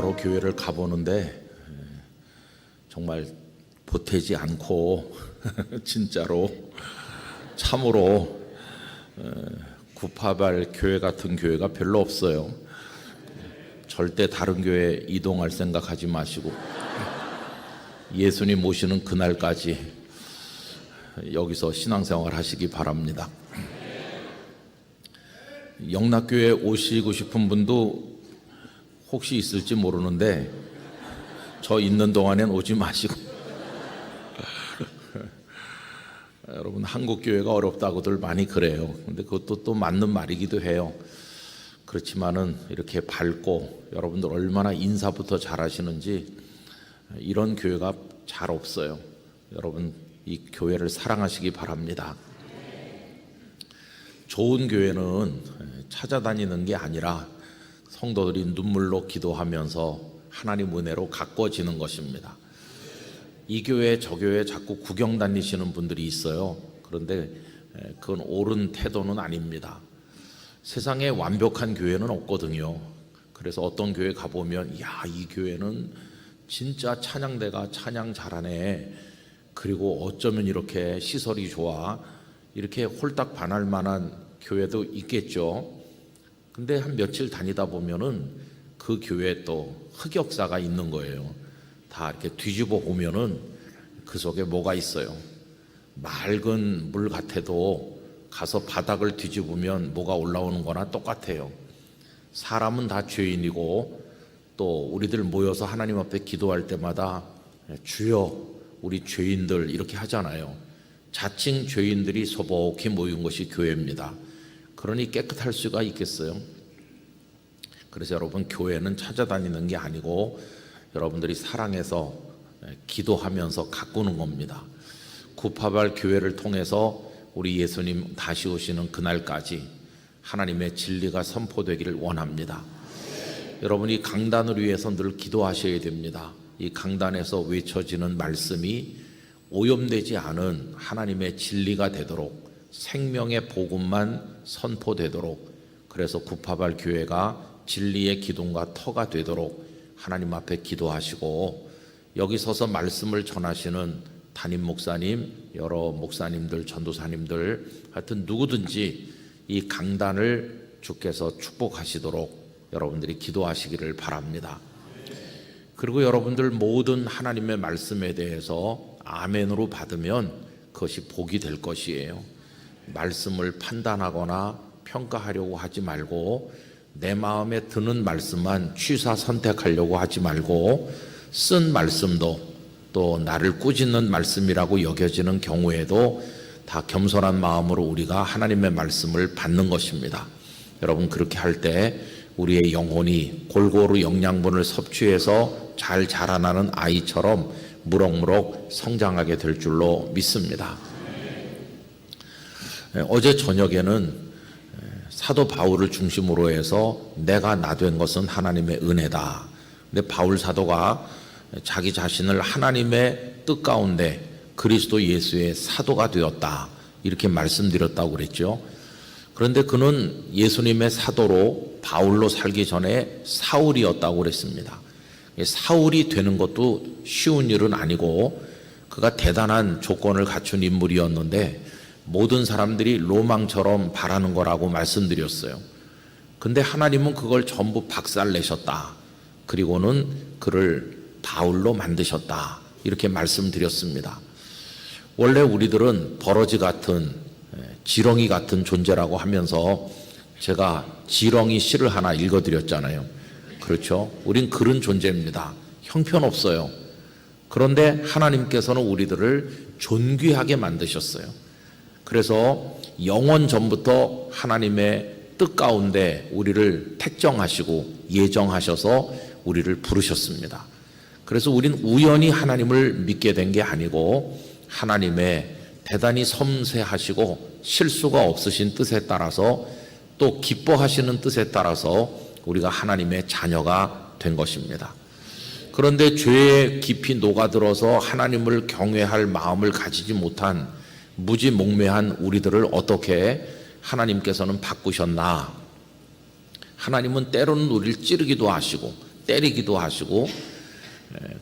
여러 교회를 가보는데 정말 보태지 않고 진짜로 참으로 구파발 교회 같은 교회가 별로 없어요. 절대 다른 교회 이동할 생각하지 마시고 예수님 모시는 그날까지 여기서 신앙생활 하시기 바랍니다. 영락교회 오시고 싶은 분도 혹시 있을지 모르는데 저 있는 동안엔 오지 마시고 여러분, 한국 교회가 어렵다고들 많이 그래요. 근데 그것도 또 맞는 말이기도 해요. 그렇지만은 이렇게 밝고 여러분들 얼마나 인사부터 잘하시는지 이런 교회가 잘 없어요. 여러분, 이 교회를 사랑하시기 바랍니다. 좋은 교회는 찾아다니는 게 아니라 성도들이 눈물로 기도하면서 하나님 은혜로 가꿔지는 것입니다. 이 교회 저 교회 자꾸 구경 다니시는 분들이 있어요. 그런데 그건 옳은 태도는 아닙니다. 세상에 완벽한 교회는 없거든요. 그래서 어떤 교회 가보면 야, 이 교회는 진짜 찬양대가 찬양 잘하네, 그리고 어쩌면 이렇게 시설이 좋아, 이렇게 홀딱 반할 만한 교회도 있겠죠. 근데 한 며칠 다니다 보면은 그 교회에 또 흑역사가 있는 거예요. 다 이렇게 뒤집어 보면은 그 속에 뭐가 있어요. 맑은 물 같아도 가서 바닥을 뒤집으면 뭐가 올라오는 거나 똑같아요. 사람은 다 죄인이고 또 우리들 모여서 하나님 앞에 기도할 때마다 주여 우리 죄인들 이렇게 하잖아요. 자칭 죄인들이 소복히 모인 것이 교회입니다. 그러니 깨끗할 수가 있겠어요? 그래서 여러분, 교회는 찾아다니는 게 아니고 여러분들이 사랑해서 기도하면서 가꾸는 겁니다. 구파발 교회를 통해서 우리 예수님 다시 오시는 그날까지 하나님의 진리가 선포되기를 원합니다. 여러분이 강단을 위해서 늘 기도하셔야 됩니다. 이 강단에서 외쳐지는 말씀이 오염되지 않은 하나님의 진리가 되도록, 생명의 복음만 선포되도록, 그래서 구파발 교회가 진리의 기둥과 터가 되도록 하나님 앞에 기도하시고, 여기 서서 말씀을 전하시는 담임 목사님, 여러 목사님들, 전도사님들, 하여튼 누구든지 이 강단을 주께서 축복하시도록 여러분들이 기도하시기를 바랍니다. 그리고 여러분들 모든 하나님의 말씀에 대해서 아멘으로 받으면 그것이 복이 될 것이에요. 말씀을 판단하거나 평가하려고 하지 말고 내 마음에 드는 말씀만 취사 선택하려고 하지 말고, 쓴 말씀도 또 나를 꾸짖는 말씀이라고 여겨지는 경우에도 다 겸손한 마음으로 우리가 하나님의 말씀을 받는 것입니다. 여러분, 그렇게 할 때 우리의 영혼이 골고루 영양분을 섭취해서 잘 자라나는 아이처럼 무럭무럭 성장하게 될 줄로 믿습니다. 어제 저녁에는 사도 바울을 중심으로 해서 내가 나 된 것은 하나님의 은혜다. 근데 바울 사도가 자기 자신을 하나님의 뜻 가운데 그리스도 예수의 사도가 되었다, 이렇게 말씀드렸다고 그랬죠. 그런데 그는 예수님의 사도로 바울로 살기 전에 사울이었다고 그랬습니다. 사울이 되는 것도 쉬운 일은 아니고 그가 대단한 조건을 갖춘 인물이었는데 모든 사람들이 로망처럼 바라는 거라고 말씀드렸어요. 근데 하나님은 그걸 전부 박살내셨다. 그리고는 그를 바울로 만드셨다, 이렇게 말씀드렸습니다. 원래 우리들은 버러지 같은, 지렁이 같은 존재라고 하면서 제가 지렁이 시를 하나 읽어드렸잖아요. 그렇죠? 우린 그런 존재입니다. 형편없어요. 그런데 하나님께서는 우리들을 존귀하게 만드셨어요. 그래서 영원 전부터 하나님의 뜻 가운데 우리를 택정하시고 예정하셔서 우리를 부르셨습니다. 그래서 우린 우연히 하나님을 믿게 된 게 아니고 하나님의 대단히 섬세하시고 실수가 없으신 뜻에 따라서 또 기뻐하시는 뜻에 따라서 우리가 하나님의 자녀가 된 것입니다. 그런데 죄에 깊이 녹아들어서 하나님을 경외할 마음을 가지지 못한 무지몽매한 우리들을 어떻게 하나님께서는 바꾸셨나? 하나님은 때로는 우리를 찌르기도 하시고 때리기도 하시고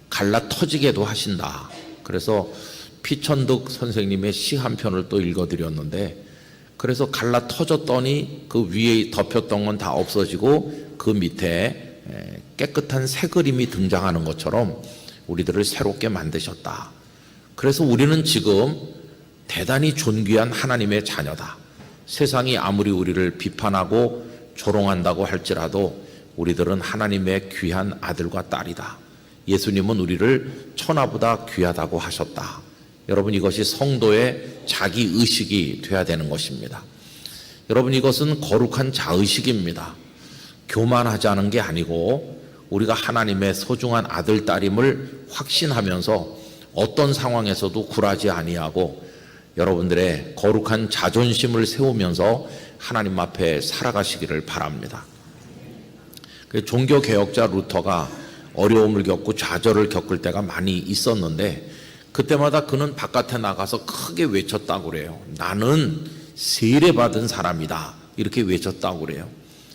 갈라 터지게도 하신다. 그래서 피천득 선생님의 시 한 편을 또 읽어드렸는데, 그래서 갈라 터졌더니 그 위에 덮였던 건 다 없어지고 그 밑에 깨끗한 새 그림이 등장하는 것처럼 우리들을 새롭게 만드셨다. 그래서 우리는 지금 대단히 존귀한 하나님의 자녀다. 세상이 아무리 우리를 비판하고 조롱한다고 할지라도 우리들은 하나님의 귀한 아들과 딸이다. 예수님은 우리를 천하보다 귀하다고 하셨다. 여러분, 이것이 성도의 자기의식이 되어야 되는 것입니다. 여러분, 이것은 거룩한 자의식입니다. 교만하지 게 아니고 우리가 하나님의 소중한 아들, 딸임을 확신하면서 어떤 상황에서도 굴하지 아니하고 여러분들의 거룩한 자존심을 세우면서 하나님 앞에 살아가시기를 바랍니다. 종교개혁자 루터가 어려움을 겪고 좌절을 겪을 때가 많이 있었는데, 그때마다 그는 바깥에 나가서 크게 외쳤다고 그래요. 나는 세례받은 사람이다. 이렇게 외쳤다고 그래요.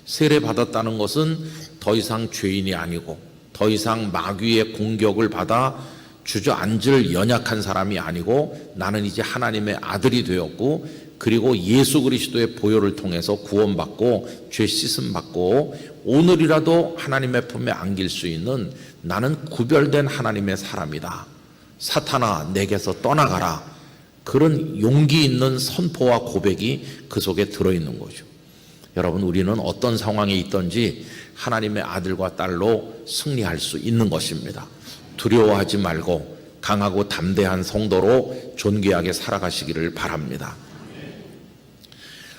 세례받았다는 것은 더 이상 죄인이 아니고 더 이상 마귀의 공격을 받아 주저앉을 연약한 사람이 아니고 나는 이제 하나님의 아들이 되었고, 그리고 예수 그리스도의 보혈을 통해서 구원받고 죄 씻음 받고 오늘이라도 하나님의 품에 안길 수 있는 나는 구별된 하나님의 사람이다. 사탄아, 내게서 떠나가라. 그런 용기 있는 선포와 고백이 그 속에 들어있는 거죠. 여러분, 우리는 어떤 상황에 있든지 하나님의 아들과 딸로 승리할 수 있는 것입니다. 두려워하지 말고 강하고 담대한 성도로 존귀하게 살아가시기를 바랍니다.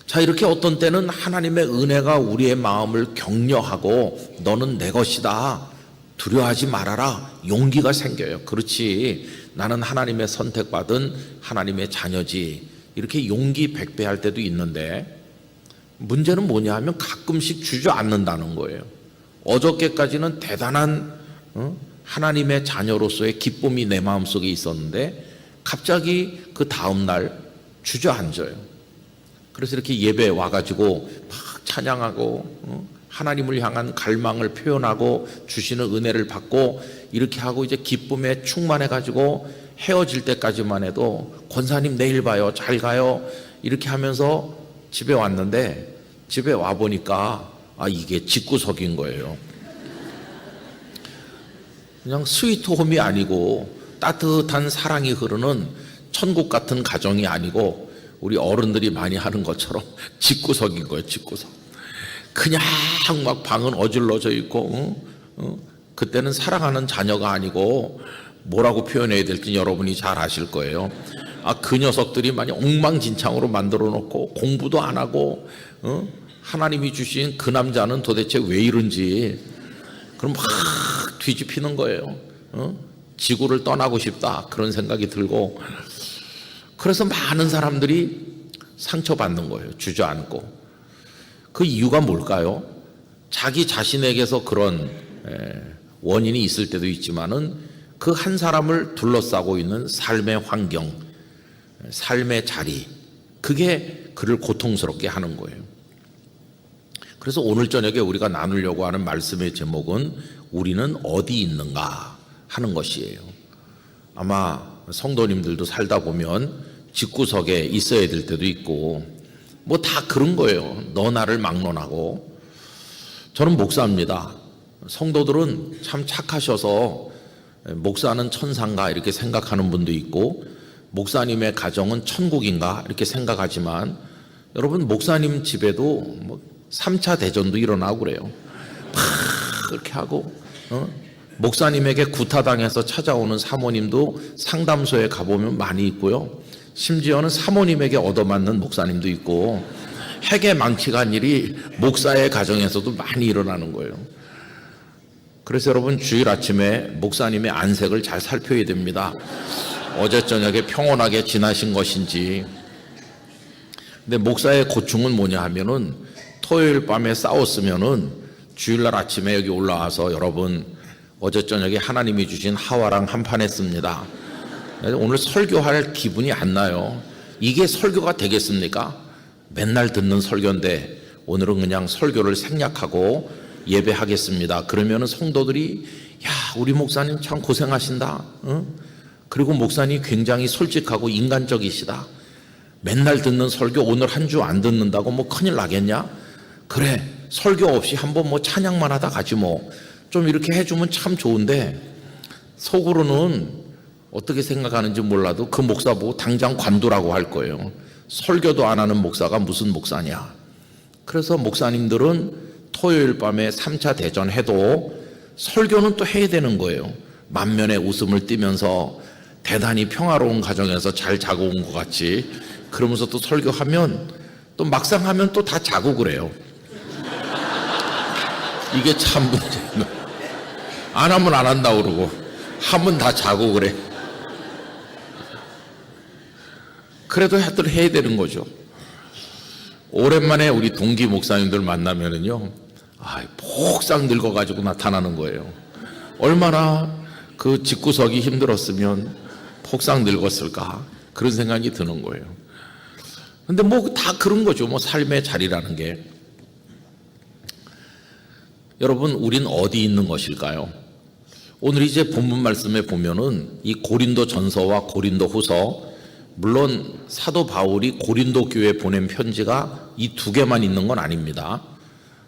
자, 이렇게 어떤 때는 하나님의 은혜가 우리의 마음을 격려하고 너는 내 것이다, 두려워하지 말아라, 용기가 생겨요. 그렇지, 나는 하나님의 선택받은 하나님의 자녀지, 이렇게 용기 백배할 때도 있는데, 문제는 뭐냐 하면 가끔씩 주저앉는다는 거예요. 어저께까지는 대단한 하나님의 자녀로서의 기쁨이 내 마음속에 있었는데 갑자기 그 다음날 주저앉아요. 그래서 이렇게 예배 와가지고 막 찬양하고 하나님을 향한 갈망을 표현하고 주시는 은혜를 받고 이렇게 하고 이제 기쁨에 충만해가지고 헤어질 때까지만 해도 권사님 내일 봐요, 잘 가요, 이렇게 하면서 집에 왔는데, 집에 와보니까 이게 집구석인 거예요. 그냥 스위트홈이 아니고 따뜻한 사랑이 흐르는 천국 같은 가정이 아니고 우리 어른들이 많이 하는 것처럼 집구석인 거예요. 집구석. 그냥 막 방은 어질러져 있고 그때는 사랑하는 자녀가 아니고 뭐라고 표현해야 될지 여러분이 잘 아실 거예요. 그 녀석들이 많이 엉망진창으로 만들어 놓고 공부도 안 하고 하나님이 주신 그 남자는 도대체 왜 이런지, 그럼 막 뒤집히는 거예요. 지구를 떠나고 싶다, 그런 생각이 들고. 그래서 많은 사람들이 상처받는 거예요. 주저앉고. 그 이유가 뭘까요? 자기 자신에게서 그런 원인이 있을 때도 있지만은 그 한 사람을 둘러싸고 있는 삶의 환경, 삶의 자리, 그게 그를 고통스럽게 하는 거예요. 그래서 오늘 저녁에 우리가 나누려고 하는 말씀의 제목은 우리는 어디 있는가 하는 것이에요. 아마 성도님들도 살다 보면 집구석에 있어야 될 때도 있고 뭐 다 그런 거예요. 너 나를 막론하고. 저는 목사입니다. 성도들은 참 착하셔서 목사는 천상가 이렇게 생각하는 분도 있고 목사님의 가정은 천국인가 이렇게 생각하지만, 여러분, 목사님 집에도 뭐 3차 대전도 일어나고 그래요. 막 그렇게 하고 목사님에게 구타당해서 찾아오는 사모님도 상담소에 가보면 많이 있고요. 심지어는 사모님에게 얻어맞는 목사님도 있고, 핵에 망치간 일이 목사의 가정에서도 많이 일어나는 거예요. 그래서 여러분, 주일 아침에 목사님의 안색을 잘 살펴야 됩니다. 어제 저녁에 평온하게 지나신 것인지. 근데 목사의 고충은 뭐냐 하면은 토요일 밤에 싸웠으면은 주일날 아침에 여기 올라와서 여러분, 어제 저녁에 하나님이 주신 하와랑 한판 했습니다. 오늘 설교할 기분이 안 나요. 이게 설교가 되겠습니까? 맨날 듣는 설교인데 오늘은 그냥 설교를 생략하고 예배하겠습니다. 그러면은 성도들이 야, 우리 목사님 참 고생하신다. 그리고 목사님 굉장히 솔직하고 인간적이시다. 맨날 듣는 설교 오늘 한 주 안 듣는다고 뭐 큰일 나겠냐? 그래, 설교 없이 한번 뭐 찬양만 하다 가지 뭐. 좀 이렇게 해주면 참 좋은데 속으로는 어떻게 생각하는지 몰라도 그 목사 보고 당장 관두라고 할 거예요. 설교도 안 하는 목사가 무슨 목사냐. 그래서 목사님들은 토요일 밤에 3차 대전 해도 설교는 또 해야 되는 거예요. 만면에 웃음을 띠면서 대단히 평화로운 가정에서 잘 자고 온 것 같이 그러면서 또 설교하면 또 막상 하면 또 다 자고 그래요. 이게 참 문제예요. 안 하면 안 한다고 그러고 하면 다 자고 그래. 그래도 하여튼 해야 되는 거죠. 오랜만에 우리 동기 목사님들 만나면은요, 폭삭 늙어가지고 나타나는 거예요. 얼마나 그 집구석이 힘들었으면 폭삭 늙었을까 그런 생각이 드는 거예요. 근데 뭐 다 그런 거죠. 뭐 삶의 자리라는 게. 여러분, 우린 어디 있는 것일까요? 오늘 이제 본문 말씀에 보면은 이 고린도 전서와 고린도 후서, 물론 사도 바울이 고린도 교회에 보낸 편지가 이 두 개만 있는 건 아닙니다.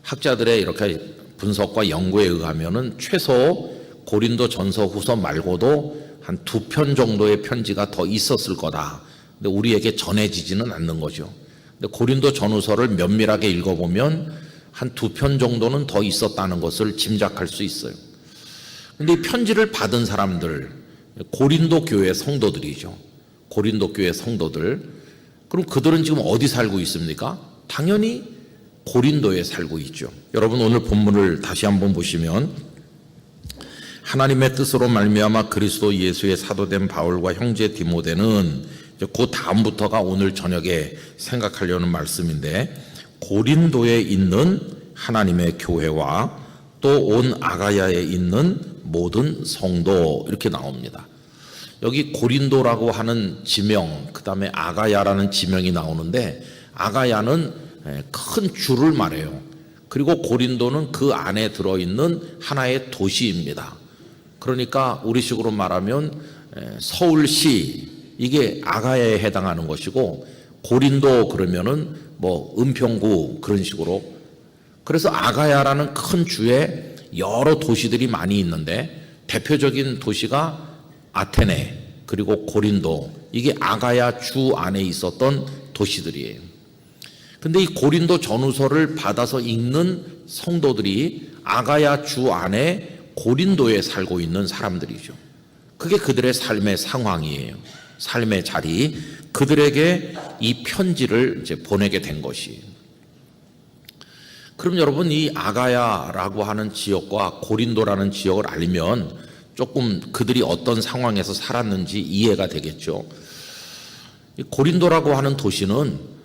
학자들의 이렇게 분석과 연구에 의하면은 최소 고린도 전서 후서 말고도 한 2편 정도의 편지가 더 있었을 거다. 근데 우리에게 전해지지는 않는 거죠. 근데 고린도 전후서를 면밀하게 읽어보면 한 2편 정도는 더 있었다는 것을 짐작할 수 있어요. 근데 이 편지를 받은 사람들, 고린도 교회 성도들이죠. 고린도 교회 성도들. 그럼 그들은 지금 어디 살고 있습니까? 당연히 고린도에 살고 있죠. 여러분, 오늘 본문을 다시 한번 보시면 하나님의 뜻으로 말미암아 그리스도 예수의 사도된 바울과 형제 디모데는 그 다음부터가 오늘 저녁에 생각하려는 말씀인데, 고린도에 있는 하나님의 교회와 또 온 아가야에 있는 모든 성도, 이렇게 나옵니다. 여기 고린도라고 하는 지명, 그 다음에 아가야라는 지명이 나오는데, 아가야는 큰 줄을 말해요. 그리고 고린도는 그 안에 들어있는 하나의 도시입니다. 그러니까 우리식으로 말하면 서울시, 이게 아가야에 해당하는 것이고, 고린도 그러면은 뭐 은평구 그런 식으로. 그래서 아가야라는 큰 주에 여러 도시들이 많이 있는데 대표적인 도시가 아테네 그리고 고린도, 이게 아가야 주 안에 있었던 도시들이에요. 근데 이 고린도 전후서를 받아서 읽는 성도들이 아가야 주 안에 고린도에 살고 있는 사람들이죠. 그게 그들의 삶의 상황이에요. 삶의 자리. 그들에게 이 편지를 이제 보내게 된 것이에요. 그럼 여러분, 이 아가야라고 하는 지역과 고린도라는 지역을 알면 조금 그들이 어떤 상황에서 살았는지 이해가 되겠죠. 이 고린도라고 하는 도시는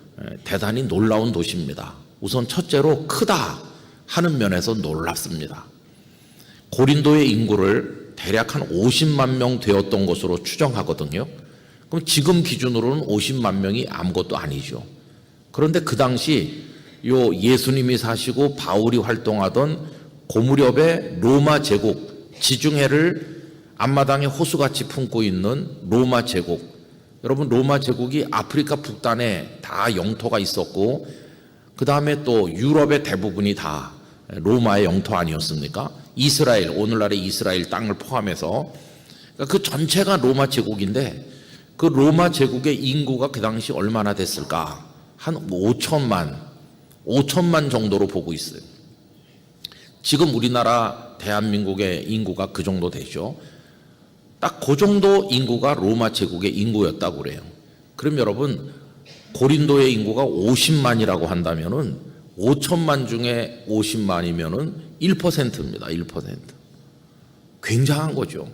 대단히 놀라운 도시입니다. 우선 첫째로 크다 하는 면에서 놀랍습니다. 고린도의 인구를 대략 한 50만 명 되었던 것으로 추정하거든요. 그럼 지금 기준으로는 50만 명이 아무것도 아니죠. 그런데 그 당시 요 예수님이 사시고 바울이 활동하던 고무렵의 로마 제국, 지중해를 앞마당에 호수같이 품고 있는 로마 제국. 여러분, 로마 제국이 아프리카 북단에 다 영토가 있었고, 그 다음에 또 유럽의 대부분이 다 로마의 영토 아니었습니까? 이스라엘, 오늘날의 이스라엘 땅을 포함해서, 그러니까 그 전체가 로마 제국인데, 그 로마 제국의 인구가 그 당시 얼마나 됐을까? 한 5천만 정도로 보고 있어요. 지금 우리나라 대한민국의 인구가 그 정도 되죠. 딱 그 정도 인구가 로마 제국의 인구였다고 그래요. 그럼 여러분, 고린도의 인구가 50만이라고 한다면은 5천만 중에 50만이면은 1%입니다. 1%. 굉장한 거죠.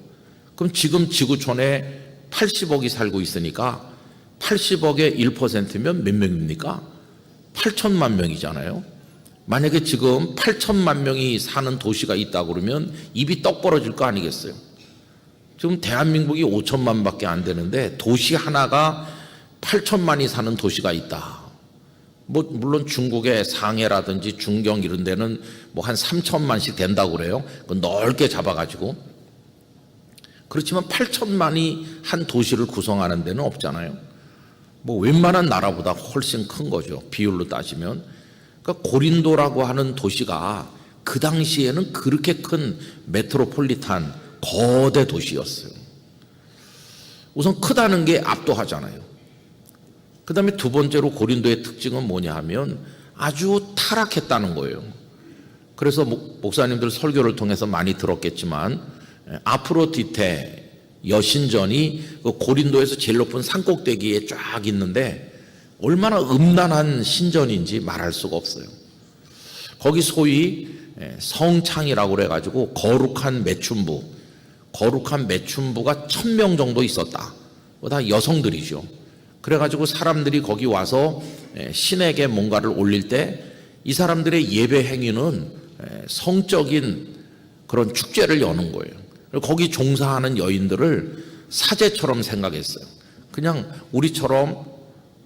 그럼 지금 지구촌에 80억이 살고 있으니까 80억의 1%면 몇 명입니까? 8천만 명이잖아요. 만약에 지금 8천만 명이 사는 도시가 있다고 그러면 입이 떡 벌어질 거 아니겠어요? 지금 대한민국이 5천만 밖에 안 되는데 도시 하나가 8천만이 사는 도시가 있다. 뭐 물론 중국의 상해라든지 중경 이런 데는 뭐 한 3천만씩 된다고 그래요. 넓게 잡아가지고. 그렇지만 8천만이 한 도시를 구성하는 데는 없잖아요. 뭐 웬만한 나라보다 훨씬 큰 거죠, 비율로 따지면. 그러니까 고린도라고 하는 도시가 그 당시에는 그렇게 큰 메트로폴리탄 거대 도시였어요. 우선 크다는 게 압도하잖아요. 그 다음에 두 번째로 고린도의 특징은 뭐냐 하면 아주 타락했다는 거예요. 그래서 목사님들 설교를 통해서 많이 들었겠지만 아프로디테 여신전이 그 고린도에서 제일 높은 산꼭대기에 쫙 있는데 얼마나 음란한 신전인지 말할 수가 없어요. 거기 소위 성창이라고 그래가지고 거룩한 매춘부가 1000명 정도 있었다. 다 여성들이죠. 그래가지고 사람들이 거기 와서 신에게 뭔가를 올릴 때 이 사람들의 예배 행위는 성적인 그런 축제를 여는 거예요. 거기 종사하는 여인들을 사제처럼 생각했어요. 그냥 우리처럼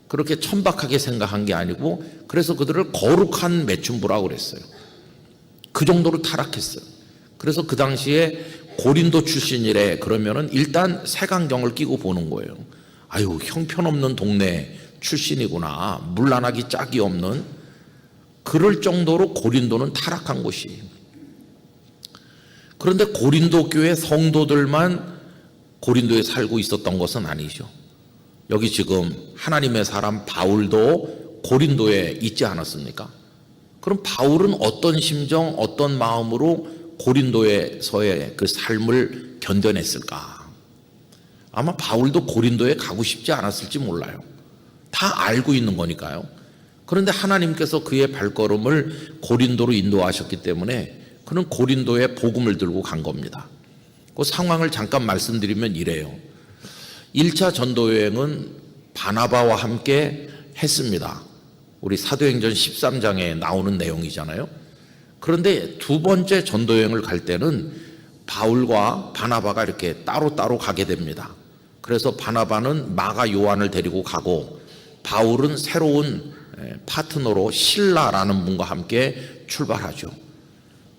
그렇게 천박하게 생각한 게 아니고 그래서 그들을 거룩한 매춘부라고 그랬어요. 그 정도로 타락했어요. 그래서 그 당시에 고린도 출신이래 그러면은 일단 색안경을 끼고 보는 거예요. 아유, 형편없는 동네 출신이구나. 물란하기 짝이 없는. 그럴 정도로 고린도는 타락한 곳이에요. 그런데 고린도 교회 성도들만 고린도에 살고 있었던 것은 아니죠. 여기 지금 하나님의 사람 바울도 고린도에 있지 않았습니까? 그럼 바울은 어떤 심정, 어떤 마음으로 고린도에서의 그 삶을 견뎌냈을까? 아마 바울도 고린도에 가고 싶지 않았을지 몰라요. 다 알고 있는 거니까요. 그런데 하나님께서 그의 발걸음을 고린도로 인도하셨기 때문에 그는 고린도에 복음을 들고 간 겁니다. 그 상황을 잠깐 말씀드리면 이래요. 1차 전도여행은 바나바와 함께 했습니다. 우리 사도행전 13장에 나오는 내용이잖아요. 그런데 두 번째 전도여행을 갈 때는 바울과 바나바가 이렇게 따로따로 가게 됩니다. 그래서 바나바는 마가 요한을 데리고 가고 바울은 새로운 파트너로 실라라는 분과 함께 출발하죠.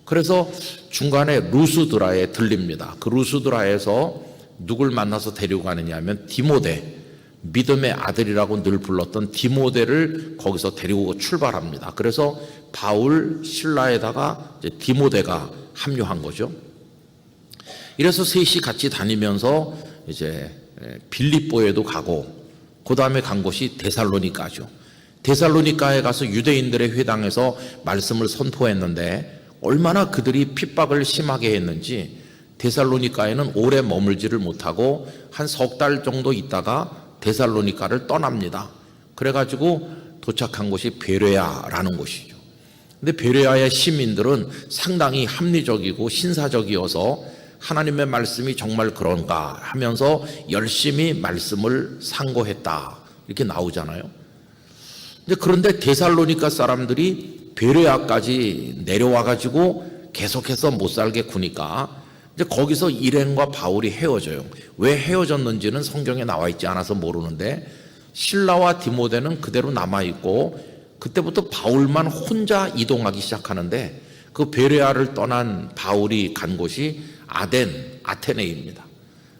그래서 중간에 루스드라에 들립니다. 그 루스드라에서 누굴 만나서 데리고 가느냐 하면 디모데, 믿음의 아들이라고 늘 불렀던 디모데를 거기서 데리고 출발합니다. 그래서 바울, 실라에다가 이제 디모데가 합류한 거죠. 이래서 셋이 같이 다니면서 이제 빌립보에도 가고 그 다음에 간 곳이 데살로니가죠. 데살로니가에 가서 유대인들의 회당에서 말씀을 선포했는데 얼마나 그들이 핍박을 심하게 했는지 데살로니가에는 오래 머물지를 못하고 한 석 달 정도 있다가 데살로니가를 떠납니다. 그래가지고 도착한 곳이 베레아라는 곳이죠. 근데 베레아의 시민들은 상당히 합리적이고 신사적이어서 하나님의 말씀이 정말 그런가 하면서 열심히 말씀을 상고했다. 이렇게 나오잖아요. 그런데 데살로니가 사람들이 베레아까지 내려와가지고 계속해서 못 살게 구니까 이제 거기서 일행과 바울이 헤어져요. 왜 헤어졌는지는 성경에 나와 있지 않아서 모르는데 실라와 디모데는 그대로 남아있고 그때부터 바울만 혼자 이동하기 시작하는데 그 베레아를 떠난 바울이 간 곳이 아테네입니다.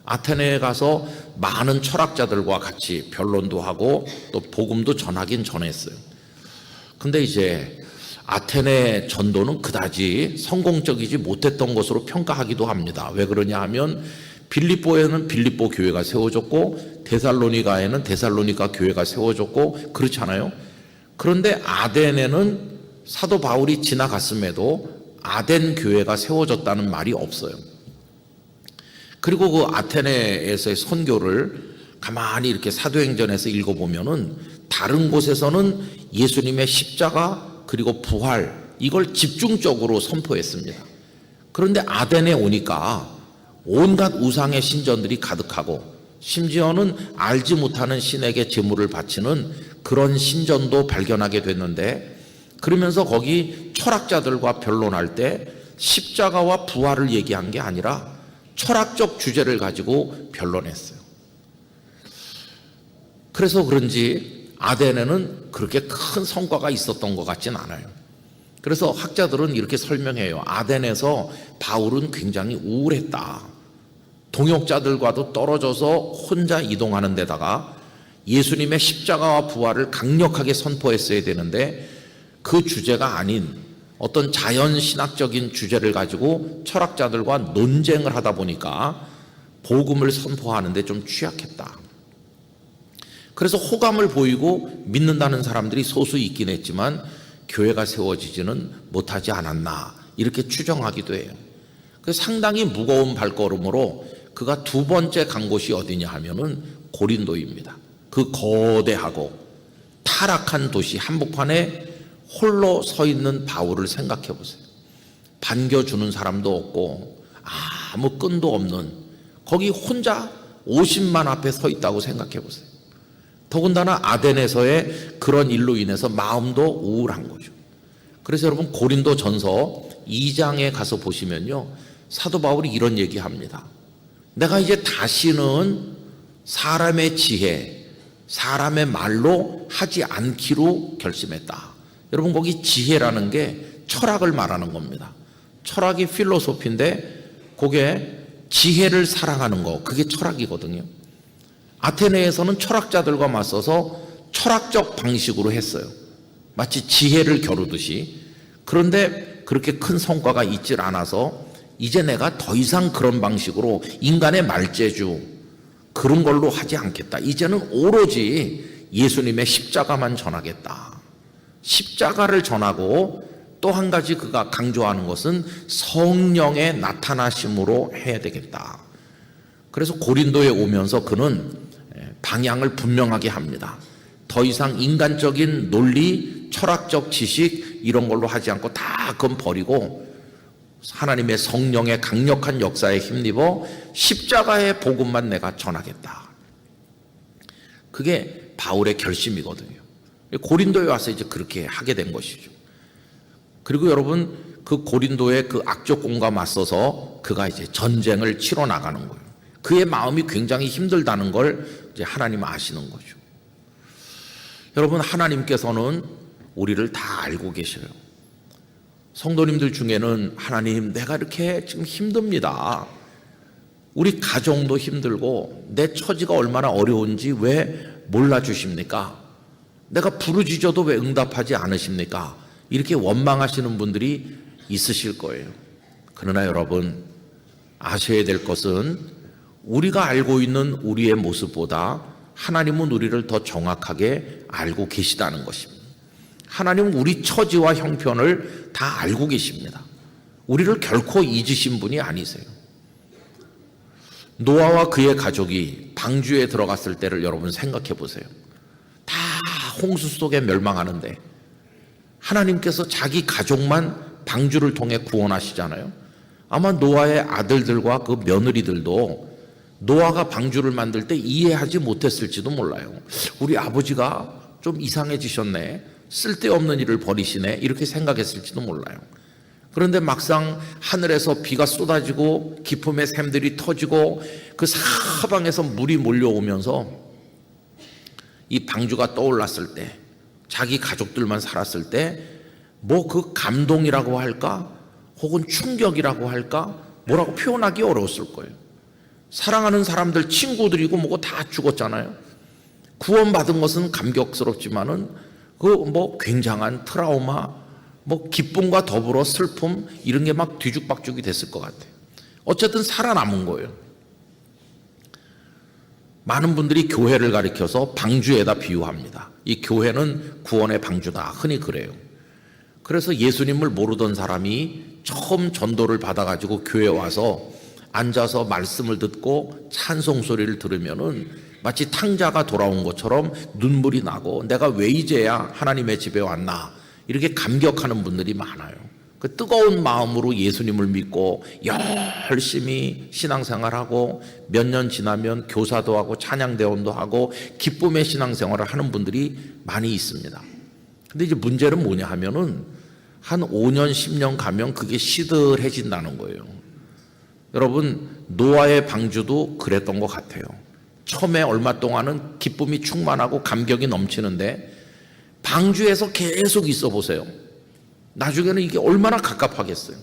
아테네에 가서 많은 철학자들과 같이 변론도 하고 또 복음도 전하긴 전했어요. 근데 이제 아테네 전도는 그다지 성공적이지 못했던 것으로 평가하기도 합니다. 왜 그러냐 하면 빌립보에는 빌립보 교회가 세워졌고 데살로니가에는 데살로니가 교회가 세워졌고 그렇잖아요. 그런데 아덴에는 사도 바울이 지나갔음에도 아덴 교회가 세워졌다는 말이 없어요. 그리고 그 아테네에서의 선교를 가만히 이렇게 사도행전에서 읽어보면은 다른 곳에서는 예수님의 십자가 그리고 부활 이걸 집중적으로 선포했습니다. 그런데 아덴에 오니까 온갖 우상의 신전들이 가득하고 심지어는 알지 못하는 신에게 제물을 바치는 그런 신전도 발견하게 됐는데 그러면서 거기 철학자들과 변론할 때 십자가와 부활을 얘기한 게 아니라 철학적 주제를 가지고 변론했어요. 그래서 그런지 아덴에는 그렇게 큰 성과가 있었던 것 같진 않아요. 그래서 학자들은 이렇게 설명해요. 아덴에서 바울은 굉장히 우울했다. 동역자들과도 떨어져서 혼자 이동하는 데다가 예수님의 십자가와 부활을 강력하게 선포했어야 되는데 그 주제가 아닌 어떤 자연신학적인 주제를 가지고 철학자들과 논쟁을 하다 보니까 복음을 선포하는데 좀 취약했다. 그래서 호감을 보이고 믿는다는 사람들이 소수 있긴 했지만 교회가 세워지지는 못하지 않았나 이렇게 추정하기도 해요. 그래서 상당히 무거운 발걸음으로 그가 두 번째 간 곳이 어디냐 하면은 고린도입니다. 그 거대하고 타락한 도시 한복판에 홀로 서 있는 바울을 생각해 보세요. 반겨주는 사람도 없고 아무 끈도 없는 거기 혼자 50만 앞에 서 있다고 생각해 보세요. 더군다나 아덴에서의 그런 일로 인해서 마음도 우울한 거죠. 그래서 여러분 고린도 전서 2장에 가서 보시면요, 사도 바울이 이런 얘기합니다. 내가 이제 다시는 사람의 지혜, 사람의 말로 하지 않기로 결심했다. 여러분 거기 지혜라는 게 철학을 말하는 겁니다. 철학이 필로소피인데 그게 지혜를 사랑하는 거, 그게 철학이거든요. 아테네에서는 철학자들과 맞서서 철학적 방식으로 했어요. 마치 지혜를 겨루듯이. 그런데 그렇게 큰 성과가 있질 않아서 이제 내가 더 이상 그런 방식으로 인간의 말재주 그런 걸로 하지 않겠다. 이제는 오로지 예수님의 십자가만 전하겠다. 십자가를 전하고 또 한 가지 그가 강조하는 것은 성령의 나타나심으로 해야 되겠다. 그래서 고린도에 오면서 그는 방향을 분명하게 합니다. 더 이상 인간적인 논리, 철학적 지식 이런 걸로 하지 않고 다 그건 버리고 하나님의 성령의 강력한 역사에 힘입어 십자가의 복음만 내가 전하겠다. 그게 바울의 결심이거든요. 고린도에 와서 이제 그렇게 하게 된 것이죠. 그리고 여러분 그 고린도의 그 악조건과 맞서서 그가 이제 전쟁을 치러 나가는 거예요. 그의 마음이 굉장히 힘들다는 걸 이제 하나님은 아시는 거죠. 여러분 하나님께서는 우리를 다 알고 계셔요. 성도님들 중에는 하나님 내가 이렇게 지금 힘듭니다. 우리 가정도 힘들고 내 처지가 얼마나 어려운지 왜 몰라주십니까? 내가 부르짖어도 왜 응답하지 않으십니까? 이렇게 원망하시는 분들이 있으실 거예요. 그러나 여러분 아셔야 될 것은 우리가 알고 있는 우리의 모습보다 하나님은 우리를 더 정확하게 알고 계시다는 것입니다. 하나님은 우리 처지와 형편을 다 알고 계십니다. 우리를 결코 잊으신 분이 아니세요. 노아와 그의 가족이 방주에 들어갔을 때를 여러분 생각해 보세요. 다 홍수 속에 멸망하는데 하나님께서 자기 가족만 방주를 통해 구원하시잖아요. 아마 노아의 아들들과 그 며느리들도 노아가 방주를 만들 때 이해하지 못했을지도 몰라요. 우리 아버지가 좀 이상해지셨네, 쓸데없는 일을 벌이시네, 이렇게 생각했을지도 몰라요. 그런데 막상 하늘에서 비가 쏟아지고 기품의 샘들이 터지고 그 사방에서 물이 몰려오면서 이 방주가 떠올랐을 때, 자기 가족들만 살았을 때 뭐 그 감동이라고 할까 혹은 충격이라고 할까 뭐라고 표현하기 어려웠을 거예요. 사랑하는 사람들, 친구들이고 뭐고 다 죽었잖아요. 구원받은 것은 감격스럽지만은 그 뭐 굉장한 트라우마, 뭐 기쁨과 더불어 슬픔 이런 게 막 뒤죽박죽이 됐을 것 같아요. 어쨌든 살아남은 거예요. 많은 분들이 교회를 가리켜서 방주에다 비유합니다. 이 교회는 구원의 방주다, 흔히 그래요. 그래서 예수님을 모르던 사람이 처음 전도를 받아가지고 교회에 와서 앉아서 말씀을 듣고 찬송 소리를 들으면은 마치 탕자가 돌아온 것처럼 눈물이 나고 내가 왜 이제야 하나님의 집에 왔나 이렇게 감격하는 분들이 많아요. 그 뜨거운 마음으로 예수님을 믿고 열심히 신앙생활하고 몇 년 지나면 교사도 하고 찬양대원도 하고 기쁨의 신앙생활을 하는 분들이 많이 있습니다. 근데 이제 문제는 뭐냐 하면은 한 5년 10년 가면 그게 시들해진다는 거예요. 여러분 노아의 방주도 그랬던 것 같아요. 처음에 얼마 동안은 기쁨이 충만하고 감격이 넘치는데 방주에서 계속 있어 보세요. 나중에는 이게 얼마나 갑갑하겠어요.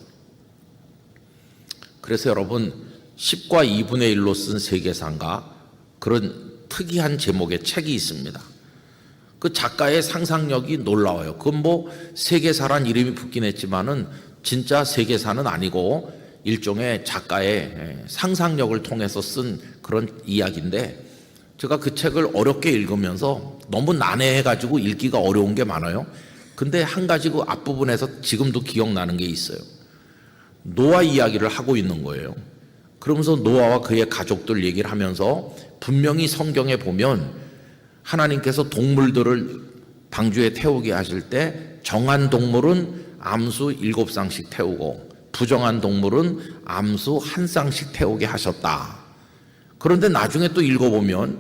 그래서 여러분 10과 2분의 1로 쓴 세계사인가 그런 특이한 제목의 책이 있습니다. 그 작가의 상상력이 놀라워요. 그건 뭐 세계사란 이름이 붙긴 했지만은 진짜 세계사는 아니고 일종의 작가의 상상력을 통해서 쓴 그런 이야기인데 제가 그 책을 어렵게 읽으면서 너무 난해해가지고 읽기가 어려운 게 많아요. 근데 한 가지 그 앞부분에서 지금도 기억나는 게 있어요. 노아 이야기를 하고 있는 거예요. 그러면서 노아와 그의 가족들 얘기를 하면서 분명히 성경에 보면 하나님께서 동물들을 방주에 태우게 하실 때 정한 동물은 암수 7쌍씩 태우고 부정한 동물은 암수 1쌍씩 태우게 하셨다. 그런데 나중에 또 읽어보면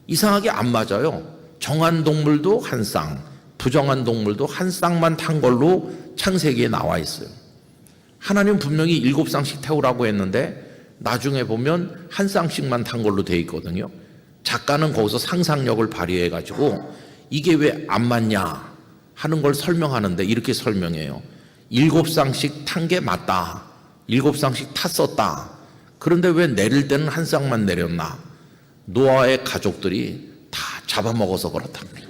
이상하게 안 맞아요. 정한 동물도 1쌍, 부정한 동물도 1쌍만 탄 걸로 창세기에 나와 있어요. 하나님 분명히 7쌍씩 태우라고 했는데 나중에 보면 1쌍씩만 탄 걸로 돼 있거든요. 작가는 거기서 상상력을 발휘해가지고 이게 왜 안 맞냐 하는 걸 설명하는데 이렇게 설명해요. 7쌍씩 탄 게 맞다. 7쌍씩 탔었다. 그런데 왜 내릴 때는 1쌍만 내렸나? 노아의 가족들이 다 잡아먹어서 그렇답니다.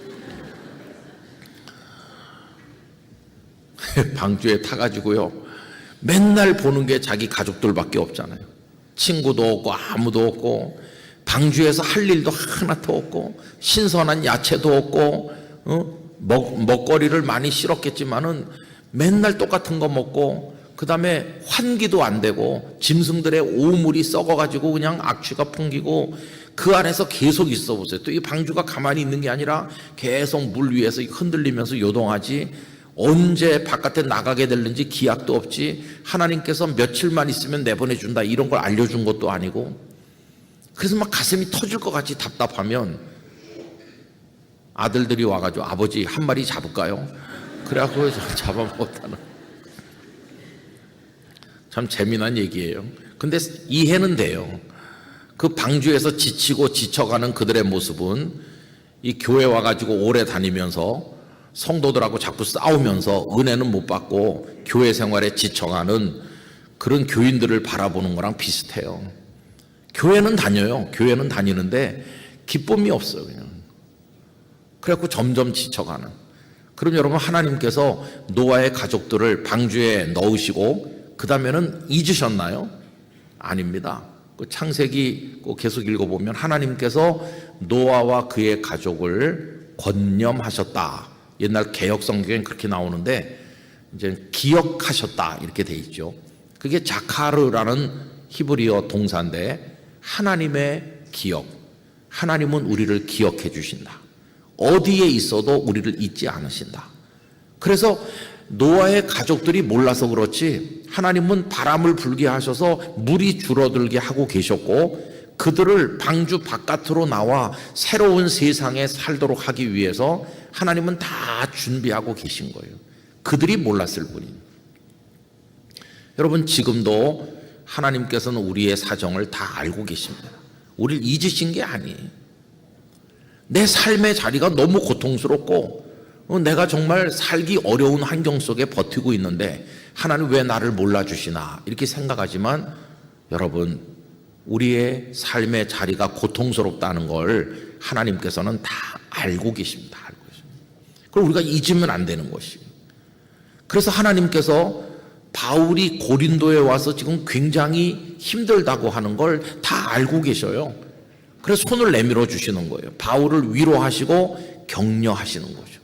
방주에 타가지고요. 맨날 보는 게 자기 가족들밖에 없잖아요. 친구도 없고 아무도 없고 방주에서 할 일도 하나도 없고 신선한 야채도 없고 먹거리를 많이 실었겠지만은 맨날 똑같은 거 먹고 그 다음에 환기도 안 되고 짐승들의 오물이 썩어가지고 그냥 악취가 풍기고 그 안에서 계속 있어 보세요. 또 이 방주가 가만히 있는 게 아니라 계속 물 위에서 흔들리면서 요동하지 언제 바깥에 나가게 될는지 기약도 없지 하나님께서 며칠만 있으면 내보내준다 이런 걸 알려준 것도 아니고 그래서 막 가슴이 터질 것 같이 답답하면 아들들이 와가지고 아버지 한 마리 잡을까요? 그래갖고 잡아먹었다는 참 재미난 얘기예요. 근데 이해는 돼요. 그 방주에서 지치고 지쳐가는 그들의 모습은 이 교회 와가지고 오래 다니면서 성도들하고 자꾸 싸우면서 은혜는 못 받고 교회 생활에 지쳐가는 그런 교인들을 바라보는 거랑 비슷해요. 교회는 다녀요. 교회는 다니는데 기쁨이 없어요. 그냥. 그래갖고 점점 지쳐가는. 그럼 여러분 하나님께서 노아의 가족들을 방주에 넣으시고 그 다음에는 잊으셨나요? 아닙니다. 그 창세기 계속 읽어보면 하나님께서 노아와 그의 가족을 권념하셨다. 옛날 개역 성경엔 그렇게 나오는데 이제 기억하셨다 이렇게 돼 있죠. 그게 자카르라는 히브리어 동사인데 하나님의 기억. 하나님은 우리를 기억해 주신다. 어디에 있어도 우리를 잊지 않으신다. 그래서 노아의 가족들이 몰라서 그렇지 하나님은 바람을 불게 하셔서 물이 줄어들게 하고 계셨고 그들을 방주 바깥으로 나와 새로운 세상에 살도록 하기 위해서 하나님은 다 준비하고 계신 거예요. 그들이 몰랐을 뿐인. 여러분 지금도 하나님께서는 우리의 사정을 다 알고 계십니다. 우리를 잊으신 게 아니에요. 내 삶의 자리가 너무 고통스럽고 내가 정말 살기 어려운 환경 속에 버티고 있는데 하나님 왜 나를 몰라주시나 이렇게 생각하지만 여러분 우리의 삶의 자리가 고통스럽다는 걸 하나님께서는 다 알고 계십니다. 알고 계십니다. 그걸 우리가 잊으면 안 되는 것이에요. 그래서 하나님께서 바울이 고린도에 와서 지금 굉장히 힘들다고 하는 걸 다 알고 계셔요. 그래서 손을 내밀어 주시는 거예요. 바울을 위로하시고 격려하시는 거죠.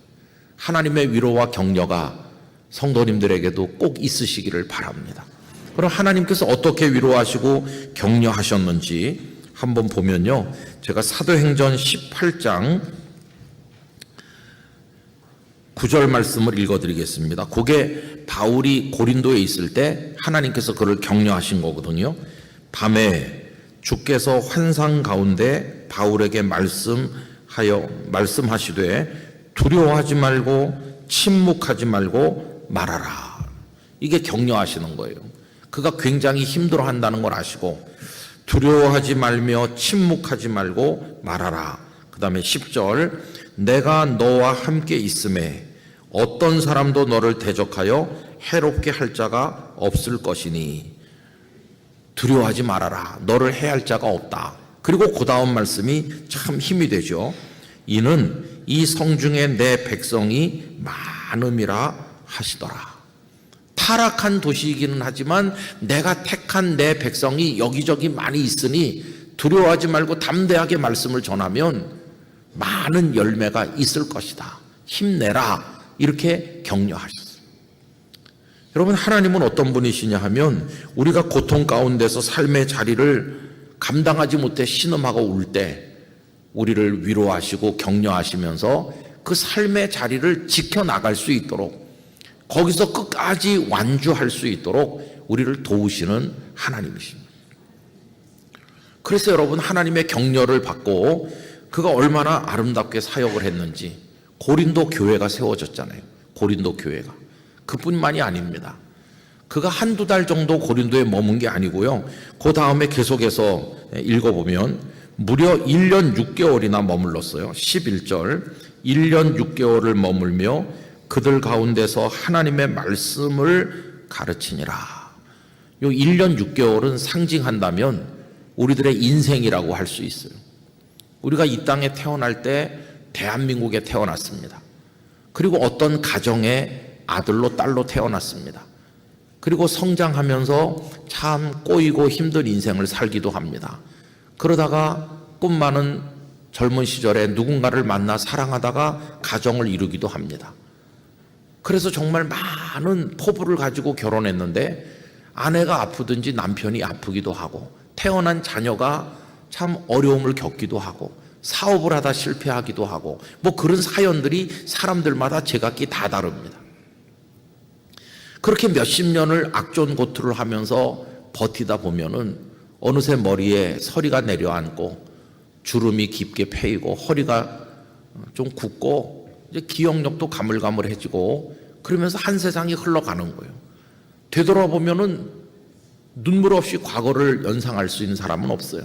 하나님의 위로와 격려가 성도님들에게도 꼭 있으시기를 바랍니다. 그럼 하나님께서 어떻게 위로하시고 격려하셨는지 한번 보면요. 제가 사도행전 18장 9절 말씀을 읽어드리겠습니다. 그게 바울이 고린도에 있을 때 하나님께서 그를 격려하신 거거든요. 밤에 주께서 환상 가운데 바울에게 말씀하시되 두려워하지 말고 침묵하지 말고 말하라. 이게 격려하시는 거예요. 그가 굉장히 힘들어한다는 걸 아시고 두려워하지 말며 침묵하지 말고 말하라. 그 다음에 10절, 내가 너와 함께 있음에 어떤 사람도 너를 대적하여 해롭게 할 자가 없을 것이니. 두려워하지 말아라. 너를 해할 자가 없다. 그리고 그 다음 말씀이 참 힘이 되죠. 이는 이 성중에 내 백성이 많음이라 하시더라. 타락한 도시이기는 하지만 내가 택한 내 백성이 여기저기 많이 있으니 두려워하지 말고 담대하게 말씀을 전하면 많은 열매가 있을 것이다. 힘내라. 이렇게 격려하셨어요. 여러분, 하나님은 어떤 분이시냐 하면 우리가 고통 가운데서 삶의 자리를 감당하지 못해 신음하고 울 때 우리를 위로하시고 격려하시면서 그 삶의 자리를 지켜나갈 수 있도록, 거기서 끝까지 완주할 수 있도록 우리를 도우시는 하나님이십니다. 그래서 여러분, 하나님의 격려를 받고 그가 얼마나 아름답게 사역을 했는지 고린도 교회가 세워졌잖아요. 고린도 교회가. 그뿐만이 아닙니다. 그가 한두 달 정도 고린도에 머문 게 아니고요. 그 다음에 계속해서 읽어보면 무려 1년 6개월이나 머물렀어요. 11절, 1년 6개월을 머물며 그들 가운데서 하나님의 말씀을 가르치니라. 요 1년 6개월은 상징한다면 우리들의 인생이라고 할 수 있어요. 우리가 이 땅에 태어날 때 대한민국에 태어났습니다. 그리고 어떤 가정의 아들로 딸로 태어났습니다. 그리고 성장하면서 참 꼬이고 힘든 인생을 살기도 합니다. 그러다가 꿈 많은 젊은 시절에 누군가를 만나 사랑하다가 가정을 이루기도 합니다. 그래서 정말 많은 포부를 가지고 결혼했는데 아내가 아프든지 남편이 아프기도 하고 태어난 자녀가 참 어려움을 겪기도 하고 사업을 하다 실패하기도 하고 뭐 그런 사연들이 사람들마다 제각기 다 다릅니다. 그렇게 몇십 년을 악존고투를 하면서 버티다 보면은 어느새 머리에 서리가 내려앉고 주름이 깊게 패이고 허리가 좀 굽고 이제 기억력도 가물가물해지고 그러면서 한 세상이 흘러가는 거예요. 되돌아보면은 눈물 없이 과거를 연상할 수 있는 사람은 없어요.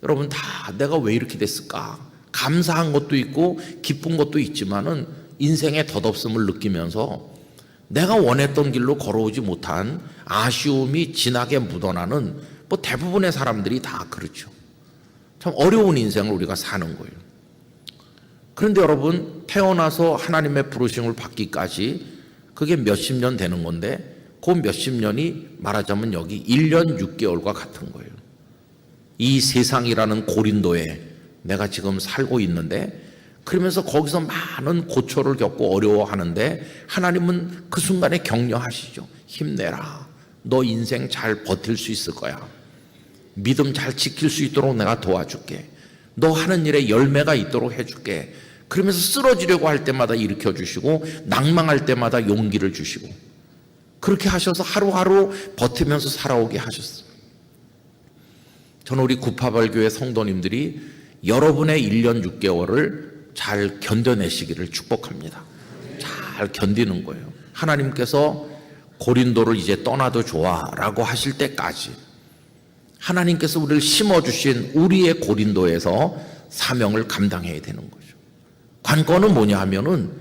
여러분, 다 내가 왜 이렇게 됐을까? 감사한 것도 있고 기쁜 것도 있지만은 인생의 덧없음을 느끼면서 내가 원했던 길로 걸어오지 못한 아쉬움이 진하게 묻어나는 뭐 대부분의 사람들이 다 그렇죠. 참 어려운 인생을 우리가 사는 거예요. 그런데 여러분, 태어나서 하나님의 부르심을 받기까지 그게 몇십 년 되는 건데 그 몇십 년이 말하자면 여기 1년 6개월과 같은 거예요. 이 세상이라는 고린도에 내가 지금 살고 있는데 그러면서 거기서 많은 고초를 겪고 어려워하는데 하나님은 그 순간에 격려하시죠. 힘내라. 너 인생 잘 버틸 수 있을 거야. 믿음 잘 지킬 수 있도록 내가 도와줄게. 너 하는 일에 열매가 있도록 해줄게. 그러면서 쓰러지려고 할 때마다 일으켜 주시고 낭망할 때마다 용기를 주시고 그렇게 하셔서 하루하루 버티면서 살아오게 하셨어요. 저는 우리 구파발교회 성도님들이 여러분의 1년 6개월을 잘 견뎌내시기를 축복합니다. 잘 견디는 거예요. 하나님께서 고린도를 이제 떠나도 좋아 라고 하실 때까지 하나님께서 우리를 심어주신 우리의 고린도에서 사명을 감당해야 되는 거죠. 관건은 뭐냐 하면은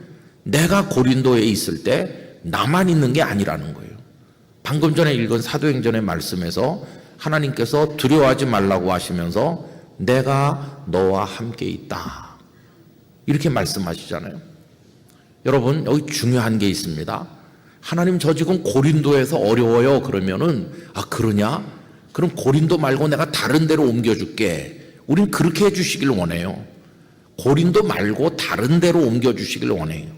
내가 고린도에 있을 때 나만 있는 게 아니라는 거예요. 방금 전에 읽은 사도행전의 말씀에서 하나님께서 두려워하지 말라고 하시면서 내가 너와 함께 있다 이렇게 말씀하시잖아요. 여러분, 여기 중요한 게 있습니다. 하나님, 저 지금 고린도에서 어려워요 그러면은 그러냐? 그럼 고린도 말고 내가 다른 데로 옮겨줄게. 우린 그렇게 해주시길 원해요. 고린도 말고 다른 데로 옮겨주시길 원해요.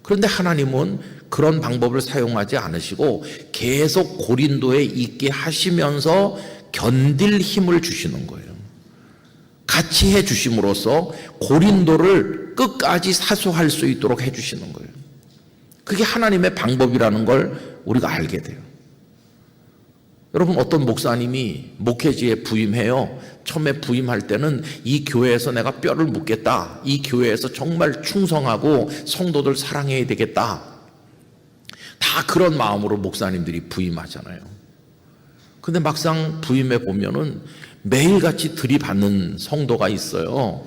그런데 하나님은 그런 방법을 사용하지 않으시고 계속 고린도에 있게 하시면서 견딜 힘을 주시는 거예요. 같이 해주심으로써 고린도를 끝까지 사수할 수 있도록 해주시는 거예요. 그게 하나님의 방법이라는 걸 우리가 알게 돼요. 여러분, 어떤 목사님이 목회지에 부임해요. 처음에 부임할 때는 이 교회에서 내가 뼈를 묻겠다. 이 교회에서 정말 충성하고 성도들 사랑해야 되겠다. 다 그런 마음으로 목사님들이 부임하잖아요. 근데 막상 부임해 보면은 매일같이 들이받는 성도가 있어요.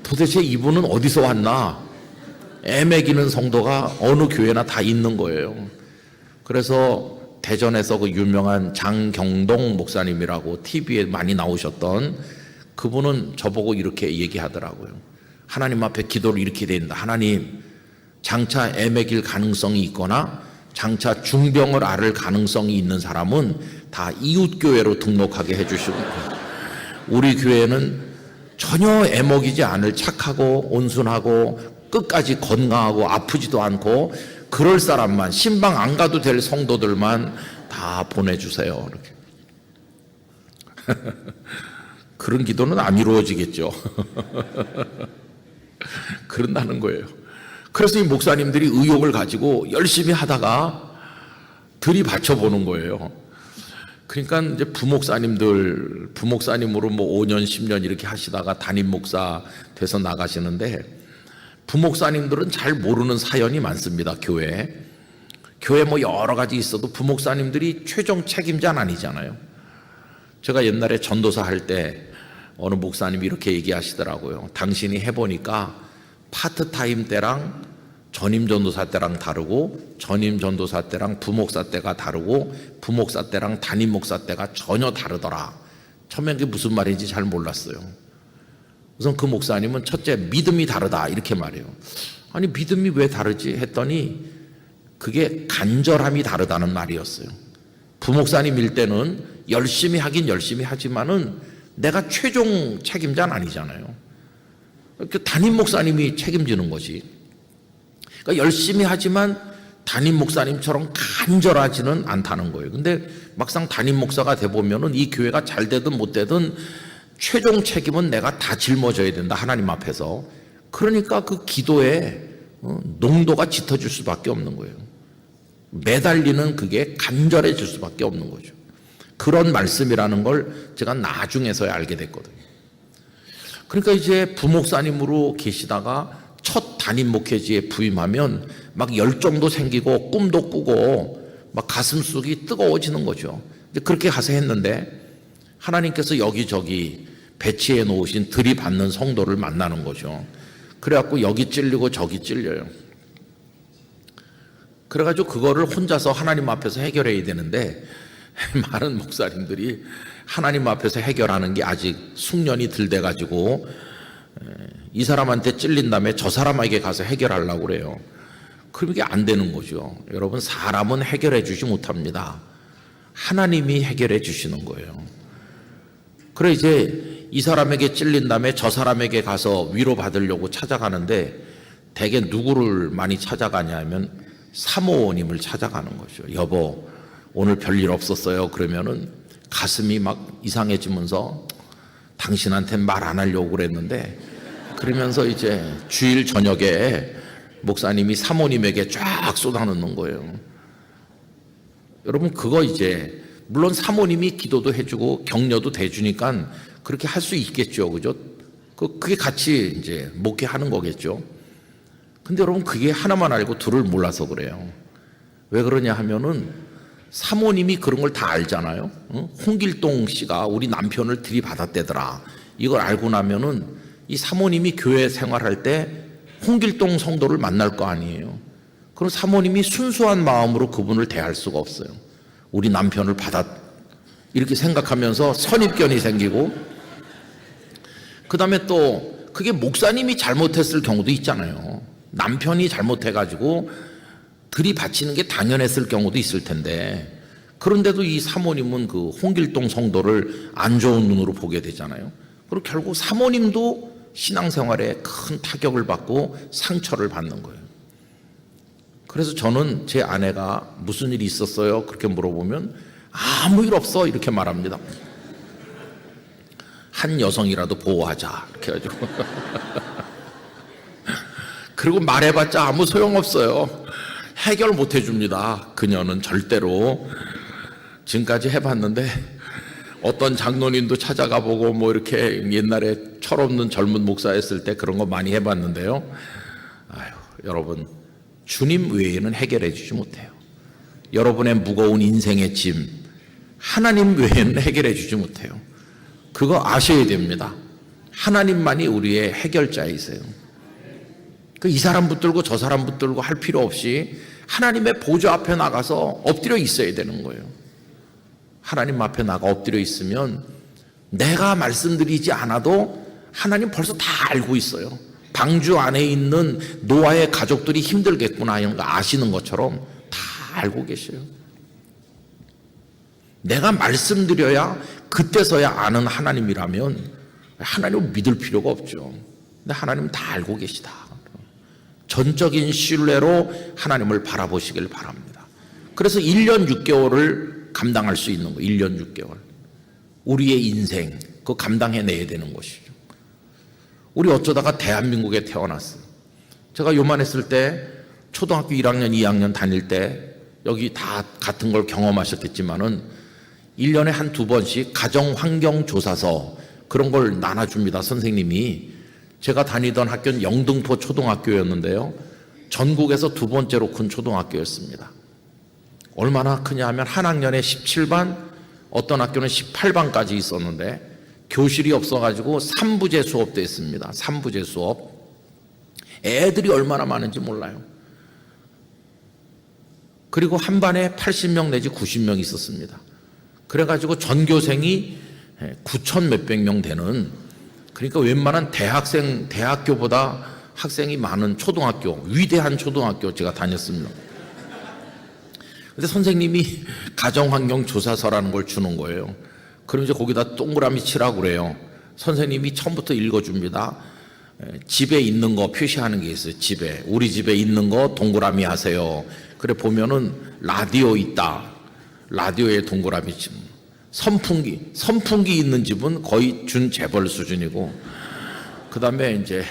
도대체 이분은 어디서 왔나? 애매기는 성도가 어느 교회나 다 있는 거예요. 그래서 대전에서 그 유명한 장경동 목사님이라고 TV에 많이 나오셨던 그분은 저보고 이렇게 얘기하더라고요. 하나님 앞에 기도를 이렇게 된다. 하나님, 장차 애매길 가능성이 있거나 장차 중병을 앓을 가능성이 있는 사람은 다 이웃교회로 등록하게 해주시고, 우리 교회는 전혀 애먹이지 않을 착하고 온순하고 끝까지 건강하고 아프지도 않고 그럴 사람만, 신방 안 가도 될 성도들만 다 보내주세요. 이렇게. 그런 기도는 안 이루어지겠죠. 그런다는 거예요. 그래서 이 목사님들이 의욕을 가지고 열심히 하다가 들이받쳐 보는 거예요. 그러니까 이제 부목사님으로 뭐 5년, 10년 이렇게 하시다가 담임 목사 돼서 나가시는데, 부목사님들은 잘 모르는 사연이 많습니다. 교회 뭐 여러 가지 있어도 부목사님들이 최종 책임자는 아니잖아요. 제가 옛날에 전도사 할 때 어느 목사님이 이렇게 얘기하시더라고요. 당신이 해보니까 파트타임 때랑 전임 전도사 때랑 다르고, 전임 전도사 때랑 부목사 때가 다르고, 부목사 때랑 담임 목사 때가 전혀 다르더라. 처음엔 그게 무슨 말인지 잘 몰랐어요. 우선 그 목사님은 첫째, 믿음이 다르다 이렇게 말해요. 아니, 믿음이 왜 다르지 했더니 그게 간절함이 다르다는 말이었어요. 부목사님일 때는 열심히 하긴 열심히 하지만은 내가 최종 책임자는 아니잖아요. 담임 목사님이 책임지는 거지. 그러니까 열심히 하지만 담임 목사님처럼 간절하지는 않다는 거예요. 근데 막상 담임 목사가 돼 보면은 이 교회가 잘 되든 못 되든 최종 책임은 내가 다 짊어져야 된다, 하나님 앞에서. 그러니까 그 기도에 농도가 짙어질 수밖에 없는 거예요. 매달리는 그게 간절해질 수밖에 없는 거죠. 그런 말씀이라는 걸 제가 나중에서야 알게 됐거든요. 그러니까 이제 부목사님으로 계시다가 첫 담임 목회지에 부임하면 막 열정도 생기고 꿈도 꾸고 막 가슴속이 뜨거워지는 거죠. 이제 그렇게 가서 했는데 하나님께서 여기저기 배치해 놓으신 들이받는 성도를 만나는 거죠. 그래갖고 여기 찔리고 저기 찔려요. 그래가지고 그거를 혼자서 하나님 앞에서 해결해야 되는데, 많은 목사님들이 하나님 앞에서 해결하는 게 아직 숙련이 덜 돼가지고 이 사람한테 찔린 다음에 저 사람에게 가서 해결하려고 그래요. 그럼 이게 안 되는 거죠. 여러분, 사람은 해결해 주지 못합니다. 하나님이 해결해 주시는 거예요. 그래 이제 이 사람에게 찔린 다음에 저 사람에게 가서 위로받으려고 찾아가는데 대개 누구를 많이 찾아가냐면 사모님을 찾아가는 거죠. 여보, 오늘 별일 없었어요. 그러면은 가슴이 막 이상해지면서 당신한테 말 안 하려고 그랬는데, 그러면서 이제 주일 저녁에 목사님이 사모님에게 쫙 쏟아놓는 거예요. 여러분, 그거 이제 물론 사모님이 기도도 해주고 격려도 대주니까 그렇게 할 수 있겠죠, 그죠? 그게 같이 이제 목회하는 거겠죠. 근데 여러분, 그게 하나만 알고 둘을 몰라서 그래요. 왜 그러냐 하면은 사모님이 그런 걸 다 알잖아요. 홍길동 씨가 우리 남편을 들이받았대더라. 이걸 알고 나면은 이 사모님이 교회 생활할 때 홍길동 성도를 만날 거 아니에요. 그럼 사모님이 순수한 마음으로 그분을 대할 수가 없어요. 우리 남편을 이렇게 생각하면서 선입견이 생기고, 그 다음에 또 그게 목사님이 잘못했을 경우도 있잖아요. 남편이 잘못해가지고 들이받치는 게 당연했을 경우도 있을 텐데, 그런데도 이 사모님은 그 홍길동 성도를 안 좋은 눈으로 보게 되잖아요. 그리고 결국 사모님도 신앙생활에 큰 타격을 받고 상처를 받는 거예요. 그래서 저는 제 아내가 무슨 일이 있었어요? 그렇게 물어보면 아무 일 없어 이렇게 말합니다. 한 여성이라도 보호하자 이렇게 해가지고 그리고 말해봤자 아무 소용없어요. 해결 못 해줍니다. 그녀는 절대로. 지금까지 해봤는데 어떤 장로님도 찾아가 보고 뭐 이렇게 옛날에 철없는 젊은 목사였을 때 그런 거 많이 해봤는데요. 아유, 여러분, 주님 외에는 해결해 주지 못해요. 여러분의 무거운 인생의 짐 하나님 외에는 해결해 주지 못해요. 그거 아셔야 됩니다. 하나님만이 우리의 해결자이세요. 이 사람 붙들고 저 사람 붙들고 할 필요 없이 하나님의 보좌 앞에 나가서 엎드려 있어야 되는 거예요. 하나님 앞에 나가 엎드려 있으면 내가 말씀드리지 않아도 하나님 벌써 다 알고 있어요. 방주 안에 있는 노아의 가족들이 힘들겠구나 이런 거 아시는 것처럼 다 알고 계셔요. 내가 말씀드려야 그때서야 아는 하나님이라면 하나님을 믿을 필요가 없죠. 근데 하나님은 다 알고 계시다. 전적인 신뢰로 하나님을 바라보시길 바랍니다. 그래서 1년 6개월을 감당할 수 있는 거예요. 1년 6개월. 우리의 인생, 그거 감당해내야 되는 것이죠. 우리 어쩌다가 대한민국에 태어났어요. 제가 요만했을 때 초등학교 1학년, 2학년 다닐 때 여기 다 같은 걸 경험하셨겠지만은 1년에 한두 번씩 가정환경조사서 그런 걸 나눠줍니다. 선생님이. 제가 다니던 학교는 영등포 초등학교였는데요. 전국에서 두 번째로 큰 초등학교였습니다. 얼마나 크냐 하면 한 학년에 17반, 어떤 학교는 18반까지 있었는데 교실이 없어가지고 3부제 수업도 했습니다. 3부제 수업. 애들이 얼마나 많은지 몰라요. 그리고 한 반에 80명 내지 90명 있었습니다. 그래가지고 전교생이 9천 몇백 명 되는, 그러니까 웬만한 대학교보다 학생이 많은 초등학교, 위대한 초등학교 제가 다녔습니다. 근데 선생님이 가정환경조사서라는 걸 주는 거예요. 그럼 이제 거기다 동그라미 치라고 그래요. 선생님이 처음부터 읽어줍니다. 집에 있는 거 표시하는 게 있어요. 집에. 우리 집에 있는 거 동그라미 하세요. 그래 보면은 라디오 있다. 라디오에 동그라미 치. 선풍기 있는 집은 거의 준재벌 수준이고, 그 다음에 이제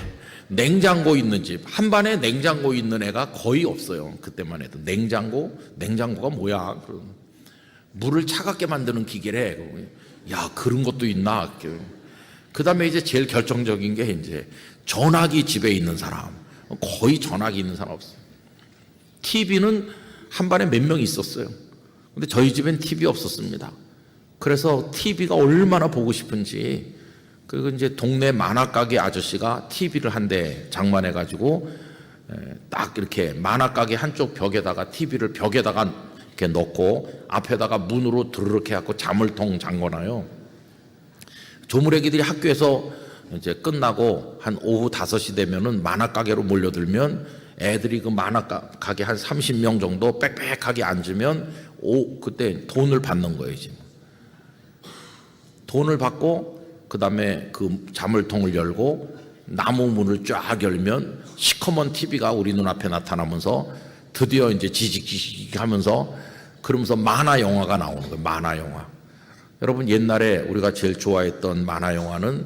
냉장고 있는 집, 한 반에 냉장고 있는 애가 거의 없어요. 그때만 해도. 냉장고가 뭐야? 물을 차갑게 만드는 기계래. 야, 그런 것도 있나? 그 다음에 이제 제일 결정적인 게 이제 전화기 집에 있는 사람. 거의 전화기 있는 사람 없어요. TV는 한 반에 몇 명 있었어요. 근데 저희 집엔 TV 없었습니다. 그래서 TV가 얼마나 보고 싶은지, 그리고 이제 동네 만화가게 아저씨가 TV를 한 대 장만해가지고 딱 이렇게 만화가게 한쪽 벽에다가 TV를 벽에다가 이렇게 넣고 앞에다가 문으로 드르륵 해갖고 자물통 잠궈놔요. 조물애기들이 학교에서 이제 끝나고 한 오후 5시 되면은 만화가게로 몰려들면 애들이 그 만화가게 한 30명 정도 빽빽하게 앉으면 그때 돈을 받는 거예요. 지금. 돈을 받고 그 다음에 그 자물통을 열고 나무 문을 쫙 열면 시커먼 TV가 우리 눈앞에 나타나면서 드디어 이제 지직지직 하면서 그러면서 만화 영화가 나오는 거예요. 만화 영화. 여러분 옛날에 우리가 제일 좋아했던 만화 영화는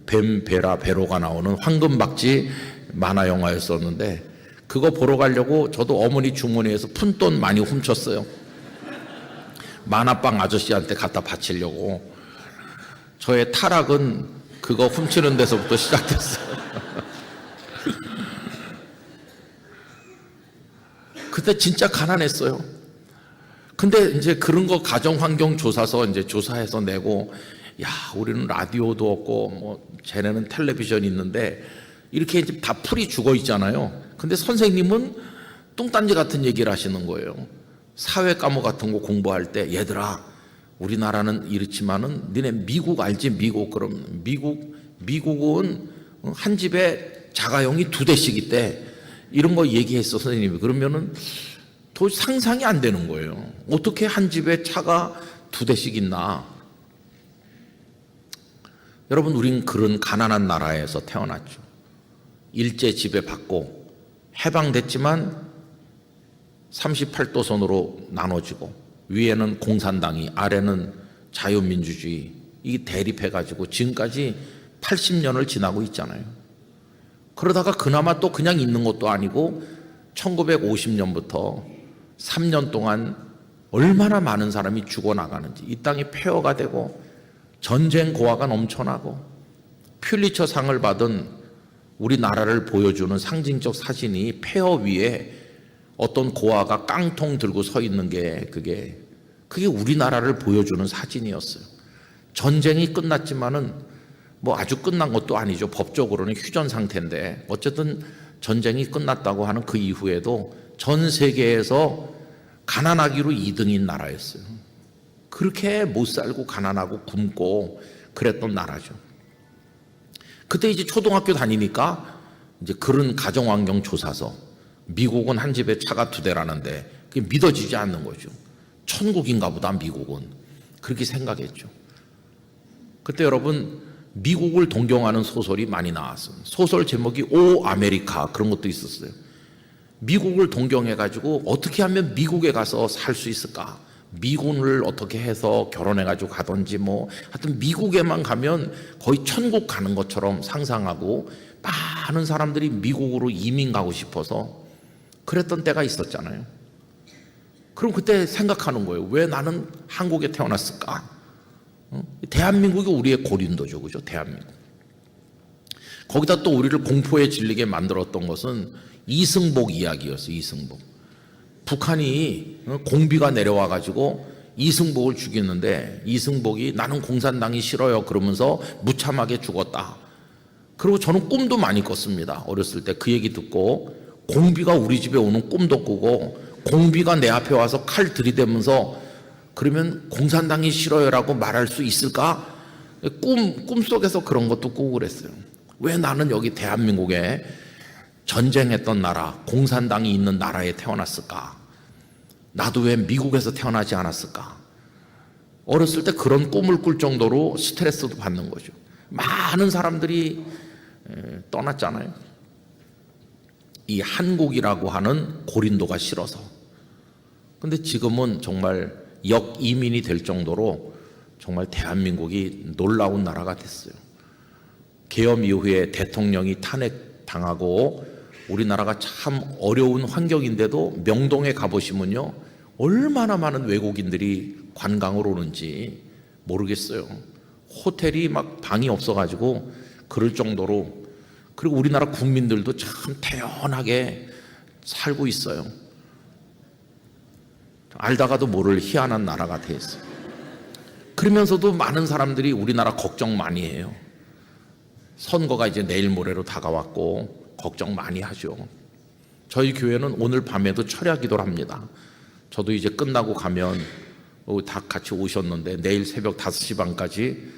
뱀, 베라, 베로가 나오는 황금박쥐 만화 영화였었는데, 그거 보러 가려고 저도 어머니 주머니에서 푼돈 많이 훔쳤어요. 만화방 아저씨한테 갖다 바치려고. 저의 타락은 그거 훔치는 데서부터 시작됐어요. 그때 진짜 가난했어요. 근데 이제 그런 거 가정환경조사서 이제 조사해서 내고, 야, 우리는 라디오도 없고 뭐 쟤네는 텔레비전이 있는데 이렇게 이제 다 풀이 죽어 있잖아요. 근데 선생님은 뚱딴지 같은 얘기를 하시는 거예요. 사회 과목 같은 거 공부할 때, 얘들아, 우리나라는 이렇지만은 니네 미국 알지? 미국. 그럼 미국은 한 집에 자가용이 2대씩 있대. 이런 거 얘기했어 선생님이. 그러면은 도저히 상상이 안 되는 거예요. 어떻게 한 집에 차가 2대씩 있나? 여러분, 우린 그런 가난한 나라에서 태어났죠. 일제 지배받고 해방됐지만 38도선으로 나눠지고, 위에는 공산당이, 아래는 자유민주주의, 이 대립해가지고 지금까지 80년을 지나고 있잖아요. 그러다가 그나마 또 그냥 있는 것도 아니고 1950년부터 3년 동안 얼마나 많은 사람이 죽어나가는지, 이 땅이 폐허가 되고 전쟁 고아가 넘쳐나고, 퓰리처 상을 받은 우리나라를 보여주는 상징적 사진이 폐허 위에 어떤 고아가 깡통 들고 서 있는 게 그게 그게 우리나라를 보여주는 사진이었어요. 전쟁이 끝났지만은 뭐 아주 끝난 것도 아니죠. 법적으로는 휴전 상태인데 어쨌든 전쟁이 끝났다고 하는 그 이후에도 전 세계에서 가난하기로 2등인 나라였어요. 그렇게 못 살고 가난하고 굶고 그랬던 나라죠. 그때 이제 초등학교 다니니까 이제 그런 가정환경 조사서, 미국은 한 집에 차가 2대라는데 그게 믿어지지 않는 거죠. 천국인가 보다 미국은. 그렇게 생각했죠. 그때 여러분 미국을 동경하는 소설이 많이 나왔어요. 소설 제목이 오 아메리카 그런 것도 있었어요. 미국을 동경해가지고 어떻게 하면 미국에 가서 살 수 있을까? 미군을 어떻게 해서 결혼해가지고 가든지 뭐 하여튼 미국에만 가면 거의 천국 가는 것처럼 상상하고 많은 사람들이 미국으로 이민 가고 싶어서 그랬던 때가 있었잖아요. 그럼 그때 생각하는 거예요. 왜 나는 한국에 태어났을까? 대한민국이 우리의 고린도죠. 그죠? 대한민국. 거기다 또 우리를 공포에 질리게 만들었던 것은 이승복 이야기였어요. 이승복. 북한이 공비가 내려와 가지고 이승복을 죽였는데 이승복이 나는 공산당이 싫어요 그러면서 무참하게 죽었다. 그리고 저는 꿈도 많이 꿨습니다. 어렸을 때 그 얘기 듣고 공비가 우리 집에 오는 꿈도 꾸고 공비가 내 앞에 와서 칼 들이대면서 그러면 공산당이 싫어요라고 말할 수 있을까? 꿈속에서 그런 것도 꾸고 그랬어요. 왜 나는 여기 대한민국에 전쟁했던 나라, 공산당이 있는 나라에 태어났을까? 나도 왜 미국에서 태어나지 않았을까? 어렸을 때 그런 꿈을 꿀 정도로 스트레스도 받는 거죠. 많은 사람들이 떠났잖아요. 이 한국이라고 하는 고린도가 싫어서. 근데 지금은 정말 역이민이 될 정도로 정말 대한민국이 놀라운 나라가 됐어요. 계엄 이후에 대통령이 탄핵당하고 우리나라가 참 어려운 환경인데도 명동에 가보시면요 얼마나 많은 외국인들이 관광을 오는지 모르겠어요. 호텔이 막 방이 없어가지고 그럴 정도로. 그리고 우리나라 국민들도 참 태연하게 살고 있어요. 알다가도 모를 희한한 나라가 됐어요. 그러면서도 많은 사람들이 우리나라 걱정 많이 해요. 선거가 이제 내일 모레로 다가왔고 걱정 많이 하죠. 저희 교회는 오늘 밤에도 철야 기도를 합니다. 저도 이제 끝나고 가면 다 같이 오셨는데 내일 새벽 5시 반까지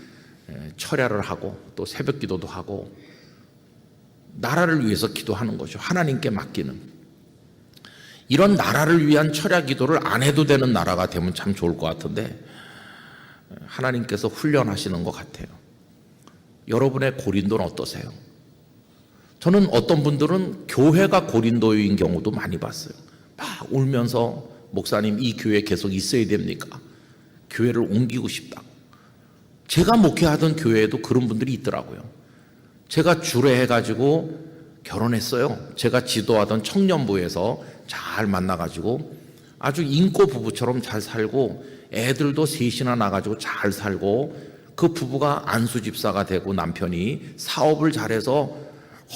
철야를 하고 또 새벽 기도도 하고 나라를 위해서 기도하는 거죠. 하나님께 맡기는. 이런 나라를 위한 철야 기도를 안 해도 되는 나라가 되면 참 좋을 것 같은데 하나님께서 훈련하시는 것 같아요. 여러분의 고린도는 어떠세요? 저는 어떤 분들은 교회가 고린도인 경우도 많이 봤어요. 막 울면서 목사님 이 교회에 계속 있어야 됩니까? 교회를 옮기고 싶다고. 제가 목회하던 교회에도 그런 분들이 있더라고요. 제가 주례해가지고 결혼했어요. 제가 지도하던 청년부에서 잘 만나가지고 아주 인고 부부처럼 잘 살고 애들도 셋이나 나가지고 잘 살고 그 부부가 안수집사가 되고 남편이 사업을 잘해서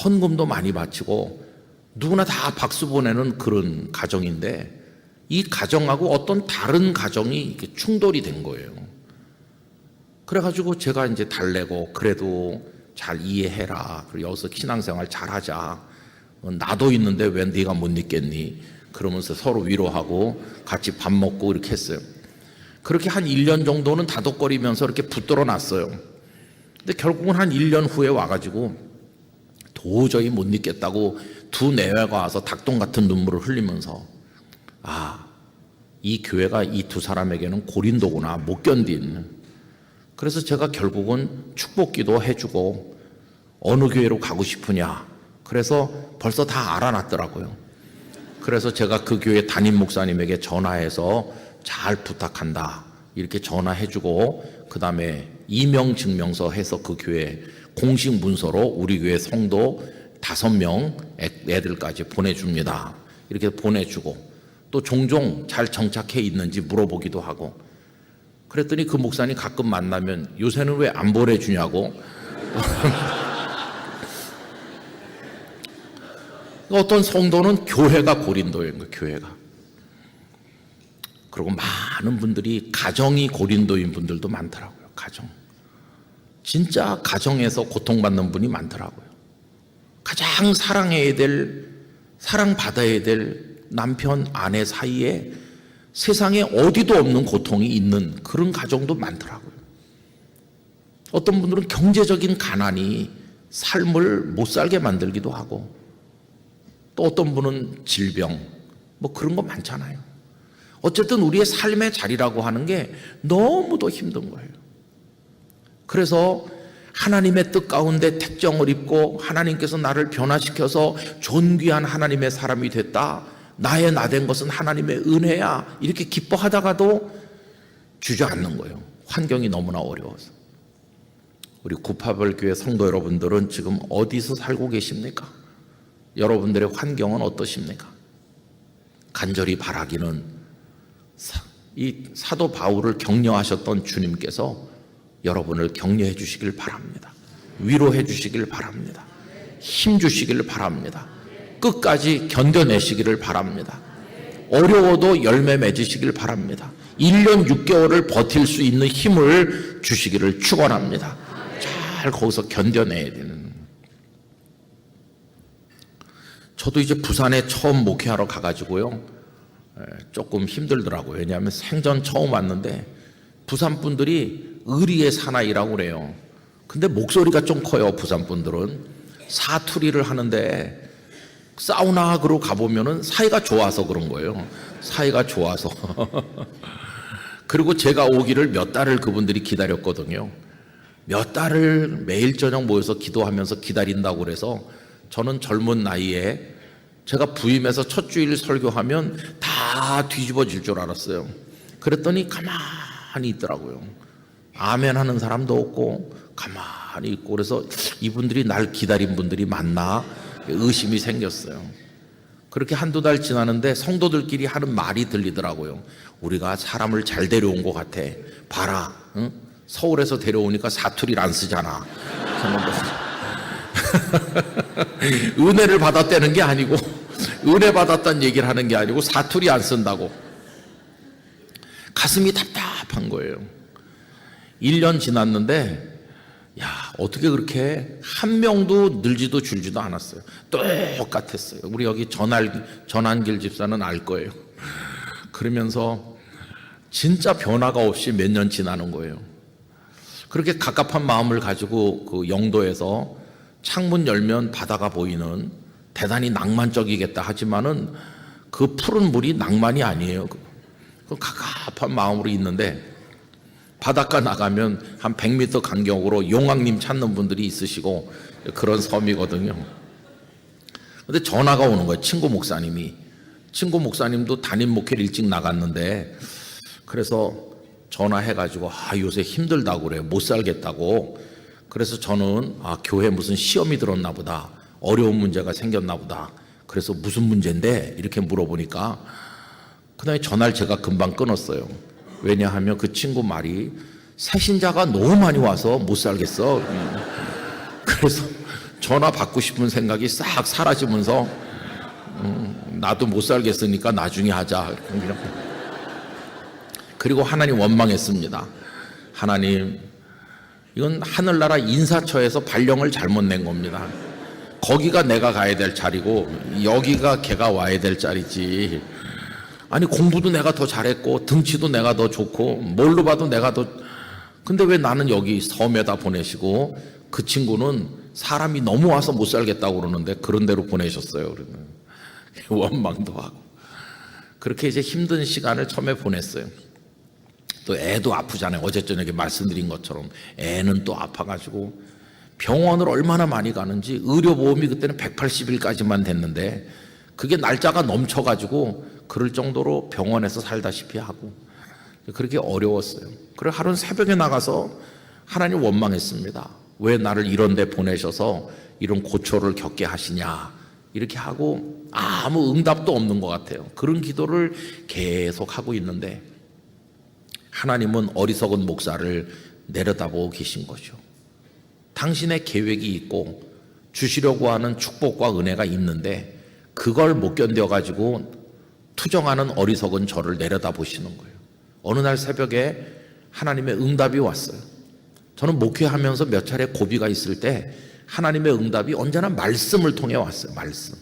헌금도 많이 바치고 누구나 다 박수 보내는 그런 가정인데 이 가정하고 어떤 다른 가정이 이렇게 충돌이 된 거예요. 그래가지고 제가 이제 달래고 그래도 잘 이해해라. 그리고 여기서 신앙생활 잘하자. 나도 있는데 왜 네가 못 있겠니? 그러면서 서로 위로하고 같이 밥 먹고 이렇게 했어요. 그렇게 한 1년 정도는 다독거리면서 이렇게 붙들어 놨어요. 근데 결국은 한 1년 후에 와가지고 도저히 못 있겠다고 두 내외가 와서 닭똥 같은 눈물을 흘리면서 이 교회가 이 두 사람에게는 고린도구나, 못 견딘. 그래서 제가 결국은 축복기도 해주고 어느 교회로 가고 싶으냐. 그래서 벌써 다 알아놨더라고요. 그래서 제가 그 교회 담임 목사님에게 전화해서 잘 부탁한다 이렇게 전화해주고 그 다음에 이명증명서 해서 그 교회 공식 문서로 우리 교회 성도 5명 애들까지 보내줍니다. 이렇게 보내주고 또 종종 잘 정착해 있는지 물어보기도 하고 그랬더니 그 목사님 가끔 만나면 요새는 왜 안 보내주냐고 어떤 성도는 교회가 고린도인 거예요. 교회가. 그리고 많은 분들이 가정이 고린도인 분들도 많더라고요. 가정. 진짜 가정에서 고통받는 분이 많더라고요. 가장 사랑해야 될, 사랑받아야 될 남편, 아내 사이에 세상에 어디도 없는 고통이 있는 그런 가정도 많더라고요. 어떤 분들은 경제적인 가난이 삶을 못 살게 만들기도 하고, 또 어떤 분은 질병, 뭐 그런 거 많잖아요. 어쨌든 우리의 삶의 자리라고 하는 게 너무도 힘든 거예요. 그래서 하나님의 뜻 가운데 택정을 입고 하나님께서 나를 변화시켜서 존귀한 하나님의 사람이 됐다, 나의 나 된 것은 하나님의 은혜야, 이렇게 기뻐하다가도 주저앉는 거예요. 환경이 너무나 어려워서. 우리 구파벌교회 성도 여러분들은 지금 어디서 살고 계십니까? 여러분들의 환경은 어떠십니까? 간절히 바라기는 이 사도 바울을 격려하셨던 주님께서 여러분을 격려해 주시길 바랍니다. 위로해 주시길 바랍니다. 힘 주시길 바랍니다. 끝까지 견뎌내시기를 바랍니다. 어려워도 열매 맺으시길 바랍니다. 1년 6개월을 버틸 수 있는 힘을 주시기를 축원합니다. 잘 거기서 견뎌내야 되는. 저도 이제 부산에 처음 목회하러 가가지고요, 조금 힘들더라고요. 왜냐하면 생전 처음 왔는데 부산 분들이 의리의 사나이라고 그래요. 근데 목소리가 좀 커요. 부산 분들은 사투리를 하는데 사우나하고 가보면은 사이가 좋아서 그런 거예요. 사이가 좋아서. 그리고 제가 오기를 몇 달을 그분들이 기다렸거든요. 몇 달을 매일 저녁 모여서 기도하면서 기다린다고 그래서 저는 젊은 나이에 제가 부임해서 첫 주일 설교하면 다 뒤집어질 줄 알았어요. 그랬더니 가만히 있더라고요. 아멘 하는 사람도 없고 가만히 있고, 그래서 이분들이 날 기다린 분들이 맞나 의심이 생겼어요. 그렇게 한두 달 지나는데 성도들끼리 하는 말이 들리더라고요. 우리가 사람을 잘 데려온 것 같아. 봐라, 응? 서울에서 데려오니까 사투리를 안 쓰잖아. 은혜를 받았다는 게 아니고, 은혜 받았다는 얘기를 하는 게 아니고 사투리 안 쓴다고. 가슴이 답답한 거예요. 1년 지났는데 야, 어떻게 그렇게 한 명도 늘지도 줄지도 않았어요. 똑같았어요. 우리 여기 전한길 집사는 알 거예요. 그러면서 진짜 변화가 없이 몇 년 지나는 거예요. 그렇게 갑갑한 마음을 가지고 그 영도에서 창문 열면 바다가 보이는, 대단히 낭만적이겠다 하지만은 그 푸른 물이 낭만이 아니에요. 그 갑갑한 마음으로 있는데 바닷가 나가면 한 100m 간격으로 용왕님 찾는 분들이 있으시고 그런 섬이거든요. 근데 전화가 오는 거예요. 친구 목사님도 담임 목회를 일찍 나갔는데, 그래서 전화해가지고 요새 힘들다고 그래요. 못 살겠다고. 그래서 저는 교회 무슨 시험이 들었나 보다, 어려운 문제가 생겼나 보다. 그래서 무슨 문제인데 이렇게 물어보니까 그다음에 전화를 제가 금방 끊었어요. 왜냐하면 그 친구 말이 새신자가 너무 많이 와서 못 살겠어. 그래서 전화 받고 싶은 생각이 싹 사라지면서 나도 못 살겠으니까 나중에 하자. 그리고 하나님 원망했습니다. 하나님, 이건 하늘나라 인사처에서 발령을 잘못 낸 겁니다. 거기가 내가 가야 될 자리고 여기가 걔가 와야 될 자리지. 아니, 공부도 내가 더 잘했고 등치도 내가 더 좋고 뭘로 봐도 내가 더, 근데 왜 나는 여기 섬에다 보내시고 그 친구는 사람이 너무 와서 못 살겠다고 그러는데 그런 데로 보내셨어요. 그러면 원망도 하고. 그렇게 이제 힘든 시간을 처음에 보냈어요. 또 애도 아프잖아요. 어제 저녁에 말씀드린 것처럼 애는 또 아파가지고 병원을 얼마나 많이 가는지, 의료보험이 그때는 180일까지만 됐는데 그게 날짜가 넘쳐가지고 그럴 정도로 병원에서 살다시피 하고 그렇게 어려웠어요. 그래 하루는 새벽에 나가서 하나님 원망했습니다. 왜 나를 이런 데 보내셔서 이런 고초를 겪게 하시냐, 이렇게 하고 아무 응답도 없는 것 같아요. 그런 기도를 계속 하고 있는데 하나님은 어리석은 목사를 내려다보고 계신 거죠. 당신의 계획이 있고 주시려고 하는 축복과 은혜가 있는데 그걸 못 견뎌가지고 투정하는 어리석은 저를 내려다보시는 거예요. 어느 날 새벽에 하나님의 응답이 왔어요. 저는 목회하면서 몇 차례 고비가 있을 때 하나님의 응답이 언제나 말씀을 통해 왔어요. 말씀.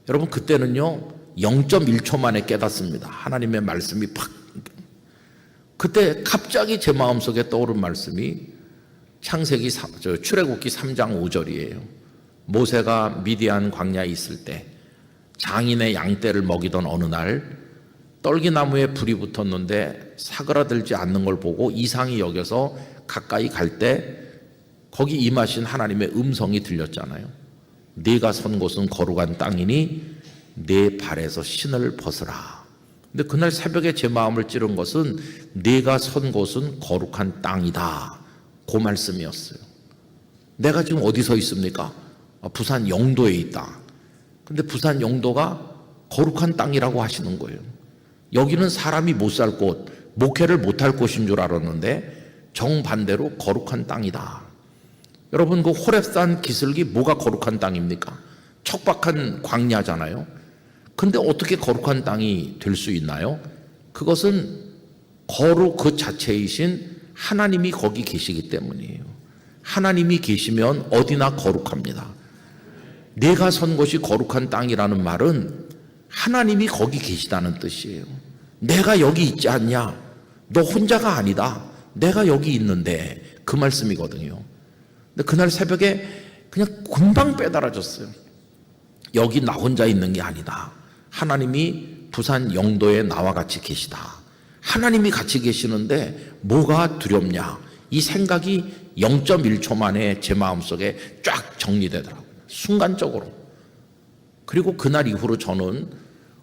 여러분, 그때는요 0.1초 만에 깨닫습니다. 하나님의 말씀이 팍. 그때 갑자기 제 마음속에 떠오른 말씀이 출애굽기 3장 5절이에요. 모세가 미디안 광야에 있을 때 장인의 양떼를 먹이던 어느 날 떨기나무에 불이 붙었는데 사그라들지 않는 걸 보고 이상히 여겨서 가까이 갈 때 거기 임하신 하나님의 음성이 들렸잖아요. 네가 선 곳은 거룩한 땅이니 네 발에서 신을 벗으라. 근데 그날 새벽에 제 마음을 찌른 것은 네가 선 곳은 거룩한 땅이다, 그 말씀이었어요. 내가 지금 어디 서 있습니까? 부산 영도에 있다. 근데 부산 영도가 거룩한 땅이라고 하시는 거예요. 여기는 사람이 못 살 곳, 목회를 못할 곳인 줄 알았는데 정반대로 거룩한 땅이다. 여러분, 그 호렙산 기슭이 뭐가 거룩한 땅입니까? 척박한 광야잖아요. 근데 어떻게 거룩한 땅이 될 수 있나요? 그것은 거룩 그 자체이신 하나님이 거기 계시기 때문이에요. 하나님이 계시면 어디나 거룩합니다. 내가 선 곳이 거룩한 땅이라는 말은 하나님이 거기 계시다는 뜻이에요. 내가 여기 있지 않냐? 너 혼자가 아니다. 내가 여기 있는데, 그 말씀이거든요. 근데 그날 새벽에 그냥 금방 빼달아졌어요. 여기 나 혼자 있는 게 아니다. 하나님이 부산 영도에 나와 같이 계시다. 하나님이 같이 계시는데 뭐가 두렵냐? 이 생각이 0.1초 만에 제 마음속에 쫙 정리되더라고요. 순간적으로. 그리고 그날 이후로 저는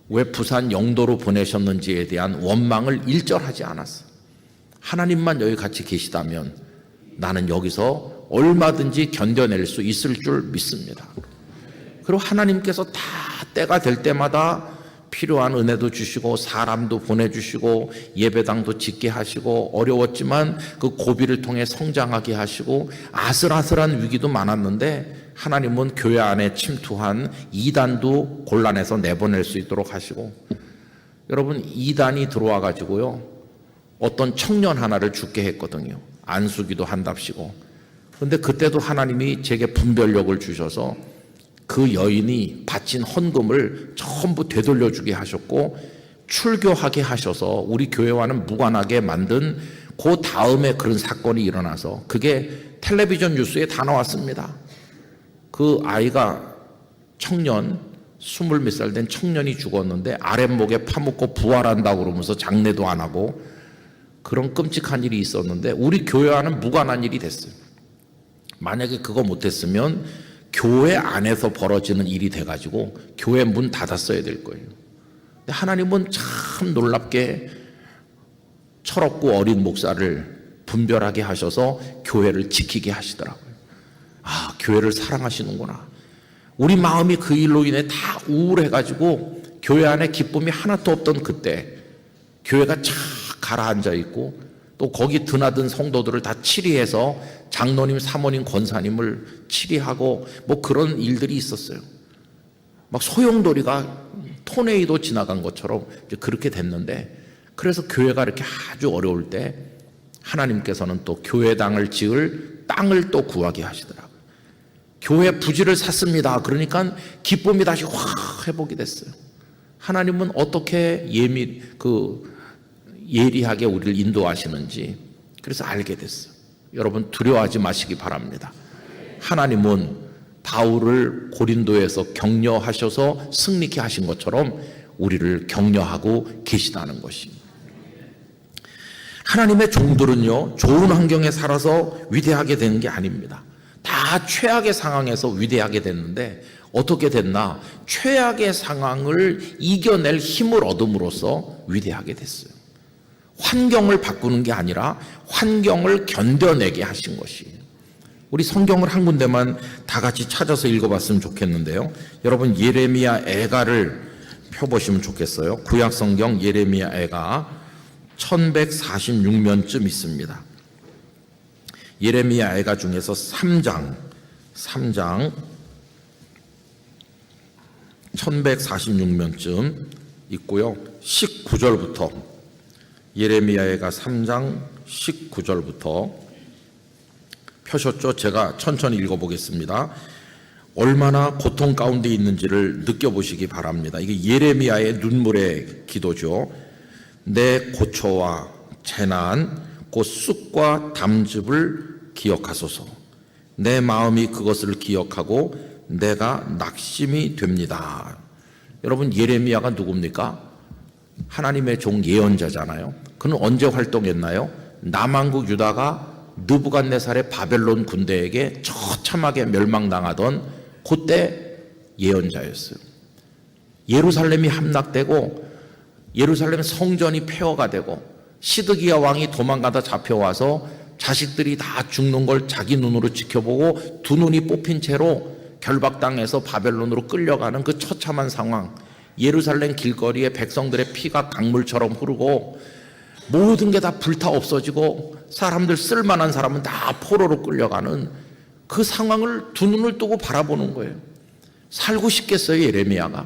왜 부산 영도로 보내셨는지에 대한 원망을 일절하지 않았어요. 하나님만 여기 같이 계시다면 나는 여기서 얼마든지 견뎌낼 수 있을 줄 믿습니다. 그리고 하나님께서 다 때가 될 때마다 필요한 은혜도 주시고 사람도 보내주시고 예배당도 짓게 하시고 어려웠지만 그 고비를 통해 성장하게 하시고 아슬아슬한 위기도 많았는데 하나님은 교회 안에 침투한 이단도 곤란해서 내보낼 수 있도록 하시고, 여러분, 이단이 들어와 가지고요 어떤 청년 하나를 죽게 했거든요. 안수기도 한답시고. 그런데 그때도 하나님이 제게 분별력을 주셔서 그 여인이 바친 헌금을 전부 되돌려주게 하셨고 출교하게 하셔서 우리 교회와는 무관하게 만든 그 다음에 그런 사건이 일어나서 그게 텔레비전 뉴스에 다 나왔습니다. 그 아이가 청년, 20몇 살 된 청년이 죽었는데 아랫목에 파묻고 부활한다고 그러면서 장례도 안 하고 그런 끔찍한 일이 있었는데 우리 교회와는 무관한 일이 됐어요. 만약에 그거 못했으면 교회 안에서 벌어지는 일이 돼가지고 교회 문 닫았어야 될 거예요. 근데 하나님은 참 놀랍게 철없고 어린 목사를 분별하게 하셔서 교회를 지키게 하시더라고요. 아, 교회를 사랑하시는구나. 우리 마음이 그 일로 인해 다 우울해가지고 교회 안에 기쁨이 하나도 없던 그때 교회가 착 가라앉아 있고 또 거기 드나든 성도들을 다 치리해서 장로님, 사모님, 권사님을 치리하고 뭐 그런 일들이 있었어요. 막 소용돌이가 토네이도 지나간 것처럼 이제 그렇게 됐는데, 그래서 교회가 이렇게 아주 어려울 때 하나님께서는 또 교회당을 지을 땅을 또 구하게 하시더라고요. 교회 부지를 샀습니다. 그러니까 기쁨이 다시 확 회복이 됐어요. 하나님은 어떻게 예리하게 우리를 인도하시는지 그래서 알게 됐어요. 여러분, 두려워하지 마시기 바랍니다. 하나님은 바울을 고린도에서 격려하셔서 승리케 하신 것처럼 우리를 격려하고 계시다는 것입니다. 하나님의 종들은요, 좋은 환경에 살아서 위대하게 되는 게 아닙니다. 다 최악의 상황에서 위대하게 됐는데 어떻게 됐나? 최악의 상황을 이겨낼 힘을 얻음으로써 위대하게 됐어요. 환경을 바꾸는 게 아니라 환경을 견뎌내게 하신 것이에요. 우리 성경을 한 군데만 다 같이 찾아서 읽어봤으면 좋겠는데요. 여러분, 예레미야 애가를 펴보시면 좋겠어요. 구약 성경 예레미야 애가 1146면쯤 있습니다. 예레미야 애가 중에서 3장 1146면쯤 있고요. 19절부터 예레미야가 3장 19절부터 펴셨죠? 제가 천천히 읽어보겠습니다. 얼마나 고통 가운데 있는지를 느껴보시기 바랍니다. 이게 예레미야의 눈물의 기도죠. 내 고초와 재난 곧 쑥과 담즙을 기억하소서. 내 마음이 그것을 기억하고 내가 낙심이 됩니다. 여러분, 예레미야가 누굽니까? 하나님의 종 예언자잖아요. 그는 언제 활동했나요? 남왕국 유다가 느부갓네살의 바벨론 군대에게 처참하게 멸망당하던 그때 예언자였어요. 예루살렘이 함락되고 예루살렘 성전이 폐허가 되고 시드기야 왕이 도망가다 잡혀와서 자식들이 다 죽는 걸 자기 눈으로 지켜보고 두 눈이 뽑힌 채로 결박당해서 바벨론으로 끌려가는 그 처참한 상황, 예루살렘 길거리에 백성들의 피가 강물처럼 흐르고 모든 게 다 불타 없어지고 사람들 쓸만한 사람은 다 포로로 끌려가는 그 상황을 두 눈을 뜨고 바라보는 거예요. 살고 싶겠어요, 예레미야가.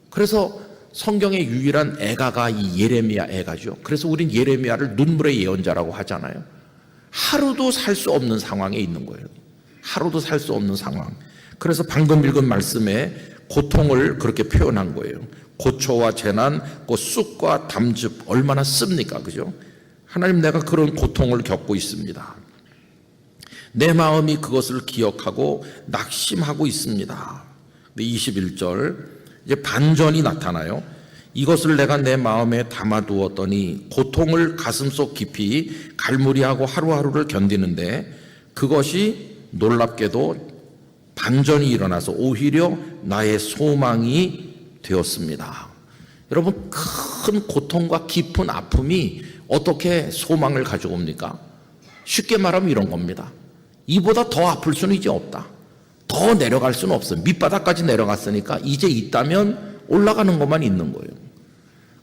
그래서 성경의 유일한 애가가 이 예레미야 애가죠. 그래서 우린 예레미야를 눈물의 예언자라고 하잖아요. 하루도 살 수 없는 상황에 있는 거예요. 하루도 살 수 없는 상황. 그래서 방금 읽은 말씀에 고통을 그렇게 표현한 거예요. 고초와 재난, 그 쑥과 담즙 얼마나 씁니까? 그죠? 하나님, 내가 그런 고통을 겪고 있습니다. 내 마음이 그것을 기억하고 낙심하고 있습니다. 21절 이제 반전이 나타나요. 이것을 내가 내 마음에 담아두었더니 고통을 가슴속 깊이 갈무리하고 하루하루를 견디는데 그것이 놀랍게도 반전이 일어나서 오히려 나의 소망이 되었습니다. 여러분, 큰 고통과 깊은 아픔이 어떻게 소망을 가져옵니까? 쉽게 말하면 이런 겁니다. 이보다 더 아플 수는 이제 없다. 더 내려갈 수는 없어요. 밑바닥까지 내려갔으니까 이제 있다면 올라가는 것만 있는 거예요.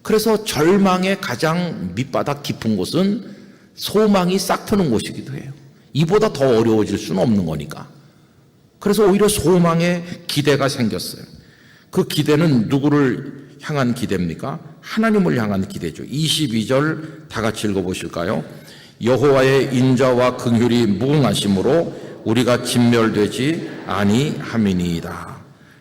그래서 절망의 가장 밑바닥 깊은 곳은 소망이 싹 트는 곳이기도 해요. 이보다 더 어려워질 수는 없는 거니까. 그래서 오히려 소망의 기대가 생겼어요. 그 기대는 누구를 향한 기대입니까? 하나님을 향한 기대죠. 22절 다 같이 읽어보실까요? 여호와의 인자와 긍휼이 무궁하심으로 우리가 진멸되지 아니함이니이다.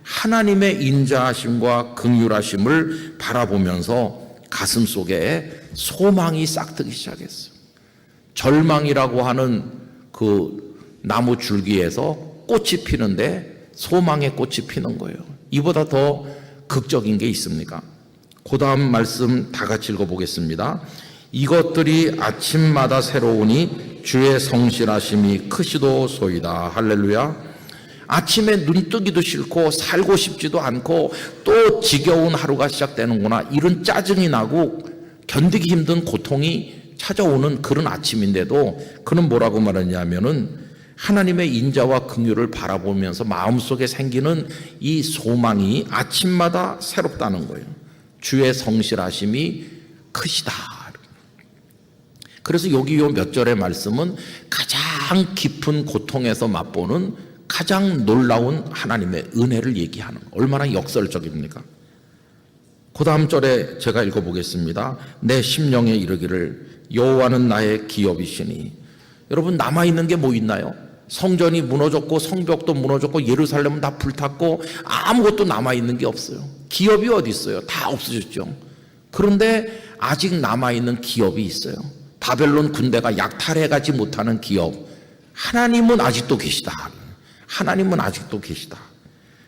하나님의 인자하심과 긍휼하심을 바라보면서 가슴속에 소망이 싹트기 시작했어요. 절망이라고 하는 그 나무 줄기에서 꽃이 피는데 소망의 꽃이 피는 거예요. 이보다 더 극적인 게 있습니까? 그 다음 말씀 다 같이 읽어보겠습니다. 이것들이 아침마다 새로우니 주의 성실하심이 크시도소이다. 할렐루야. 아침에 눈 뜨기도 싫고 살고 싶지도 않고 또 지겨운 하루가 시작되는구나, 이런 짜증이 나고 견디기 힘든 고통이 찾아오는 그런 아침인데도 그는 뭐라고 말하냐면은 하나님의 인자와 긍휼을 바라보면서 마음속에 생기는 이 소망이 아침마다 새롭다는 거예요. 주의 성실하심이 크시다. 그래서 여기 요 몇 절의 말씀은 가장 깊은 고통에서 맛보는 가장 놀라운 하나님의 은혜를 얘기하는, 얼마나 역설적입니까? 그 다음 절에 제가 읽어보겠습니다. 내 심령에 이르기를 여호와는 나의 기업이시니. 여러분, 남아있는 게 뭐 있나요? 성전이 무너졌고 성벽도 무너졌고 예루살렘은 다 불탔고 아무것도 남아있는 게 없어요. 기업이 어디 있어요? 다 없어졌죠. 그런데 아직 남아있는 기업이 있어요. 바벨론 군대가 약탈해가지 못하는 기업. 하나님은 아직도 계시다. 하나님은 아직도 계시다.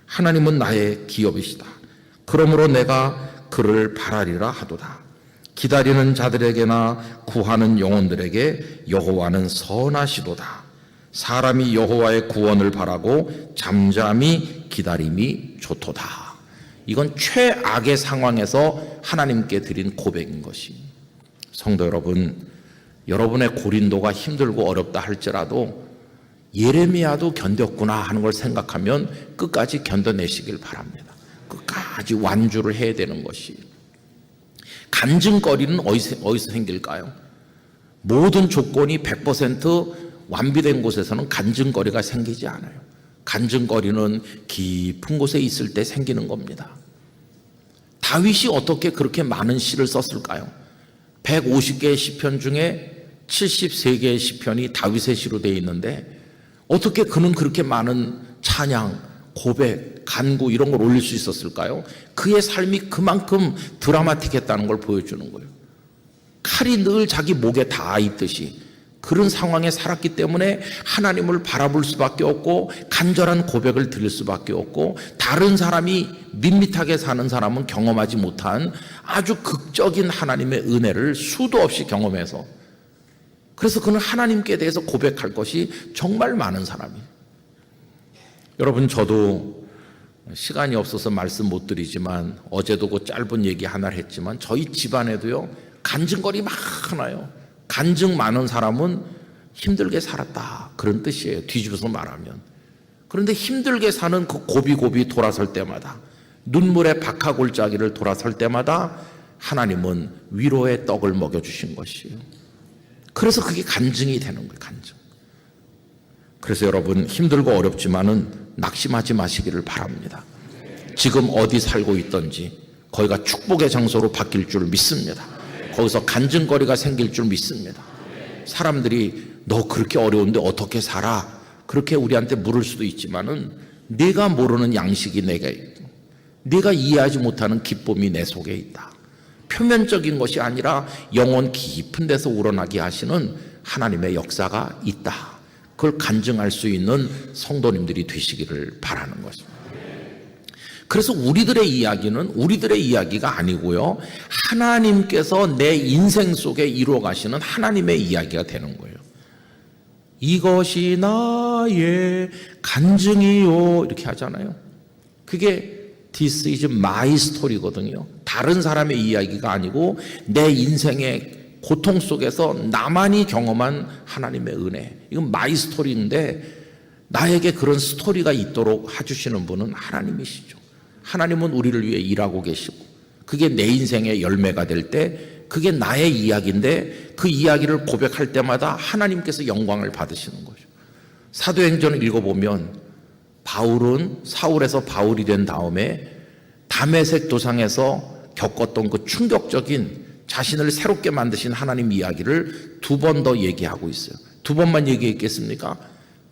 하나님은 나의 기업이시다. 그러므로 내가 그를 바라리라 하도다. 기다리는 자들에게나 구하는 영혼들에게 여호와는 선하시도다. 사람이 여호와의 구원을 바라고 잠잠히 기다림이 좋도다. 이건 최악의 상황에서 하나님께 드린 고백인 것이. 성도 여러분, 여러분의 고린도가 힘들고 어렵다 할지라도 예레미야도 견뎠구나 하는 걸 생각하면 끝까지 견뎌내시길 바랍니다. 끝까지 완주를 해야 되는 것이. 간증거리는 어디서 생길까요? 모든 조건이 100% 완비된 곳에서는 간증거리가 생기지 않아요. 간증거리는 깊은 곳에 있을 때 생기는 겁니다. 다윗이 어떻게 그렇게 많은 시를 썼을까요? 150개의 시편 중에 73개의 시편이 다윗의 시로 되어 있는데 어떻게 그는 그렇게 많은 찬양, 고백, 간구 이런 걸 올릴 수 있었을까요? 그의 삶이 그만큼 드라마틱했다는 걸 보여주는 거예요. 칼이 늘 자기 목에 닿아 있듯이 그런 상황에 살았기 때문에 하나님을 바라볼 수밖에 없고 간절한 고백을 드릴 수밖에 없고 다른 사람이 밋밋하게 사는 사람은 경험하지 못한 아주 극적인 하나님의 은혜를 수도 없이 경험해서 그래서 그는 하나님께 대해서 고백할 것이 정말 많은 사람이에요. 여러분 저도 시간이 없어서 말씀 못 드리지만 어제도 그 짧은 얘기 하나를 했지만 저희 집안에도요 간증거리 많아요. 간증 많은 사람은 힘들게 살았다 그런 뜻이에요. 뒤집어서 말하면. 그런데 힘들게 사는 그 고비고비 돌아설 때마다 눈물의 박하골짜기를 돌아설 때마다 하나님은 위로의 떡을 먹여주신 것이에요. 그래서 그게 간증이 되는 거예요. 간증. 그래서 여러분 힘들고 어렵지만은 낙심하지 마시기를 바랍니다. 지금 어디 살고 있든지 거기가 축복의 장소로 바뀔 줄 믿습니다. 거기서 간증거리가 생길 줄 믿습니다. 사람들이 너 그렇게 어려운데 어떻게 살아? 그렇게 우리한테 물을 수도 있지만은 네가 모르는 양식이 내게 있고 네가 이해하지 못하는 기쁨이 내 속에 있다. 표면적인 것이 아니라 영혼 깊은 데서 우러나게 하시는 하나님의 역사가 있다. 그걸 간증할 수 있는 성도님들이 되시기를 바라는 것입니다. 그래서 우리들의 이야기는 우리들의 이야기가 아니고요. 하나님께서 내 인생 속에 이루어 가시는 하나님의 이야기가 되는 거예요. 이것이 나의 간증이요. 이렇게 하잖아요. 그게 This is my story거든요. 다른 사람의 이야기가 아니고 내 인생의 고통 속에서 나만이 경험한 하나님의 은혜. 이건 my story인데 나에게 그런 스토리가 있도록 해주시는 분은 하나님이시죠. 하나님은 우리를 위해 일하고 계시고 그게 내 인생의 열매가 될 때 그게 나의 이야기인데 그 이야기를 고백할 때마다 하나님께서 영광을 받으시는 거죠. 사도행전을 읽어보면 바울은 사울에서 바울이 된 다음에 다메섹 도상에서 겪었던 그 충격적인 자신을 새롭게 만드신 하나님 이야기를 2번 더 얘기하고 있어요. 2번만 얘기했겠습니까?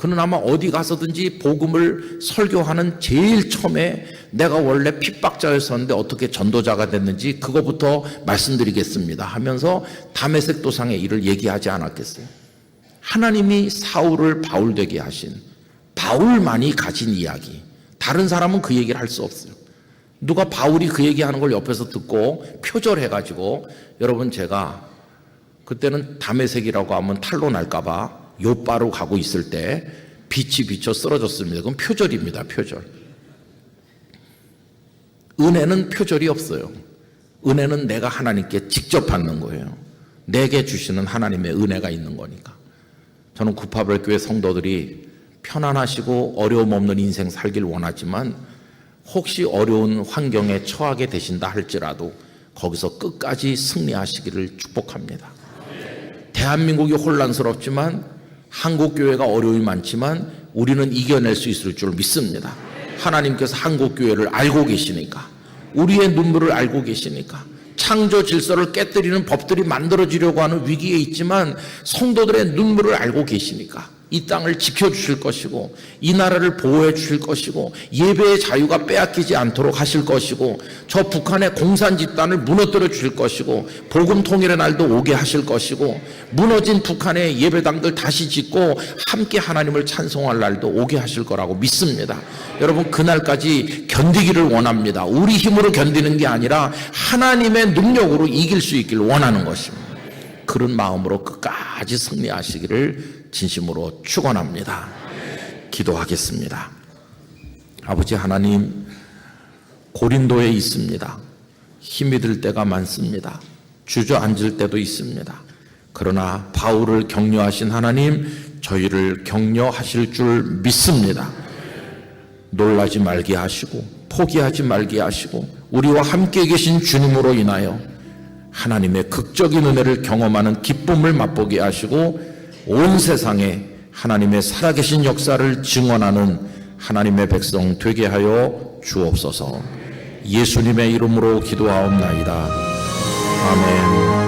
그는 아마 어디 가서든지 복음을 설교하는 제일 처음에 내가 원래 핍박자였었는데 어떻게 전도자가 됐는지 그거부터 말씀드리겠습니다 하면서 다메섹 도상의 일을 얘기하지 않았겠어요? 하나님이 사울을 바울 되게 하신 바울만이 가진 이야기, 다른 사람은 그 얘기를 할 수 없어요. 누가 바울이 그 얘기하는 걸 옆에서 듣고 표절해가지고 여러분 제가 그때는 다메섹이라고 하면 탈로 날까봐 요바로 가고 있을 때 빛이 비쳐 쓰러졌습니다. 그건 표절입니다. 표절. 은혜는 표절이 없어요. 은혜는 내가 하나님께 직접 받는 거예요. 내게 주시는 하나님의 은혜가 있는 거니까. 저는 구파별교회 성도들이 편안하시고 어려움 없는 인생 살길 원하지만 혹시 어려운 환경에 처하게 되신다 할지라도 거기서 끝까지 승리하시기를 축복합니다. 대한민국이 혼란스럽지만 한국교회가 어려움이 많지만 우리는 이겨낼 수 있을 줄 믿습니다. 하나님께서 한국교회를 알고 계시니까 우리의 눈물을 알고 계시니까 창조 질서를 깨뜨리는 법들이 만들어지려고 하는 위기에 있지만 성도들의 눈물을 알고 계시니까 이 땅을 지켜주실 것이고 이 나라를 보호해 주실 것이고 예배의 자유가 빼앗기지 않도록 하실 것이고 저 북한의 공산 집단을 무너뜨려 주실 것이고 복음 통일의 날도 오게 하실 것이고 무너진 북한의 예배당들 다시 짓고 함께 하나님을 찬송할 날도 오게 하실 거라고 믿습니다. 여러분 그날까지 견디기를 원합니다. 우리 힘으로 견디는 게 아니라 하나님의 능력으로 이길 수 있기를 원하는 것입니다. 그런 마음으로 끝까지 승리하시기를 진심으로 축원합니다. 기도하겠습니다. 아버지 하나님, 고린도에 있습니다. 힘이 들 때가 많습니다. 주저앉을 때도 있습니다. 그러나 바울을 격려하신 하나님, 저희를 격려하실 줄 믿습니다. 놀라지 말게 하시고 포기하지 말게 하시고 우리와 함께 계신 주님으로 인하여 하나님의 극적인 은혜를 경험하는 기쁨을 맛보게 하시고 온 세상에 하나님의 살아계신 역사를 증언하는 하나님의 백성 되게 하여 주옵소서. 예수님의 이름으로 기도하옵나이다. 아멘.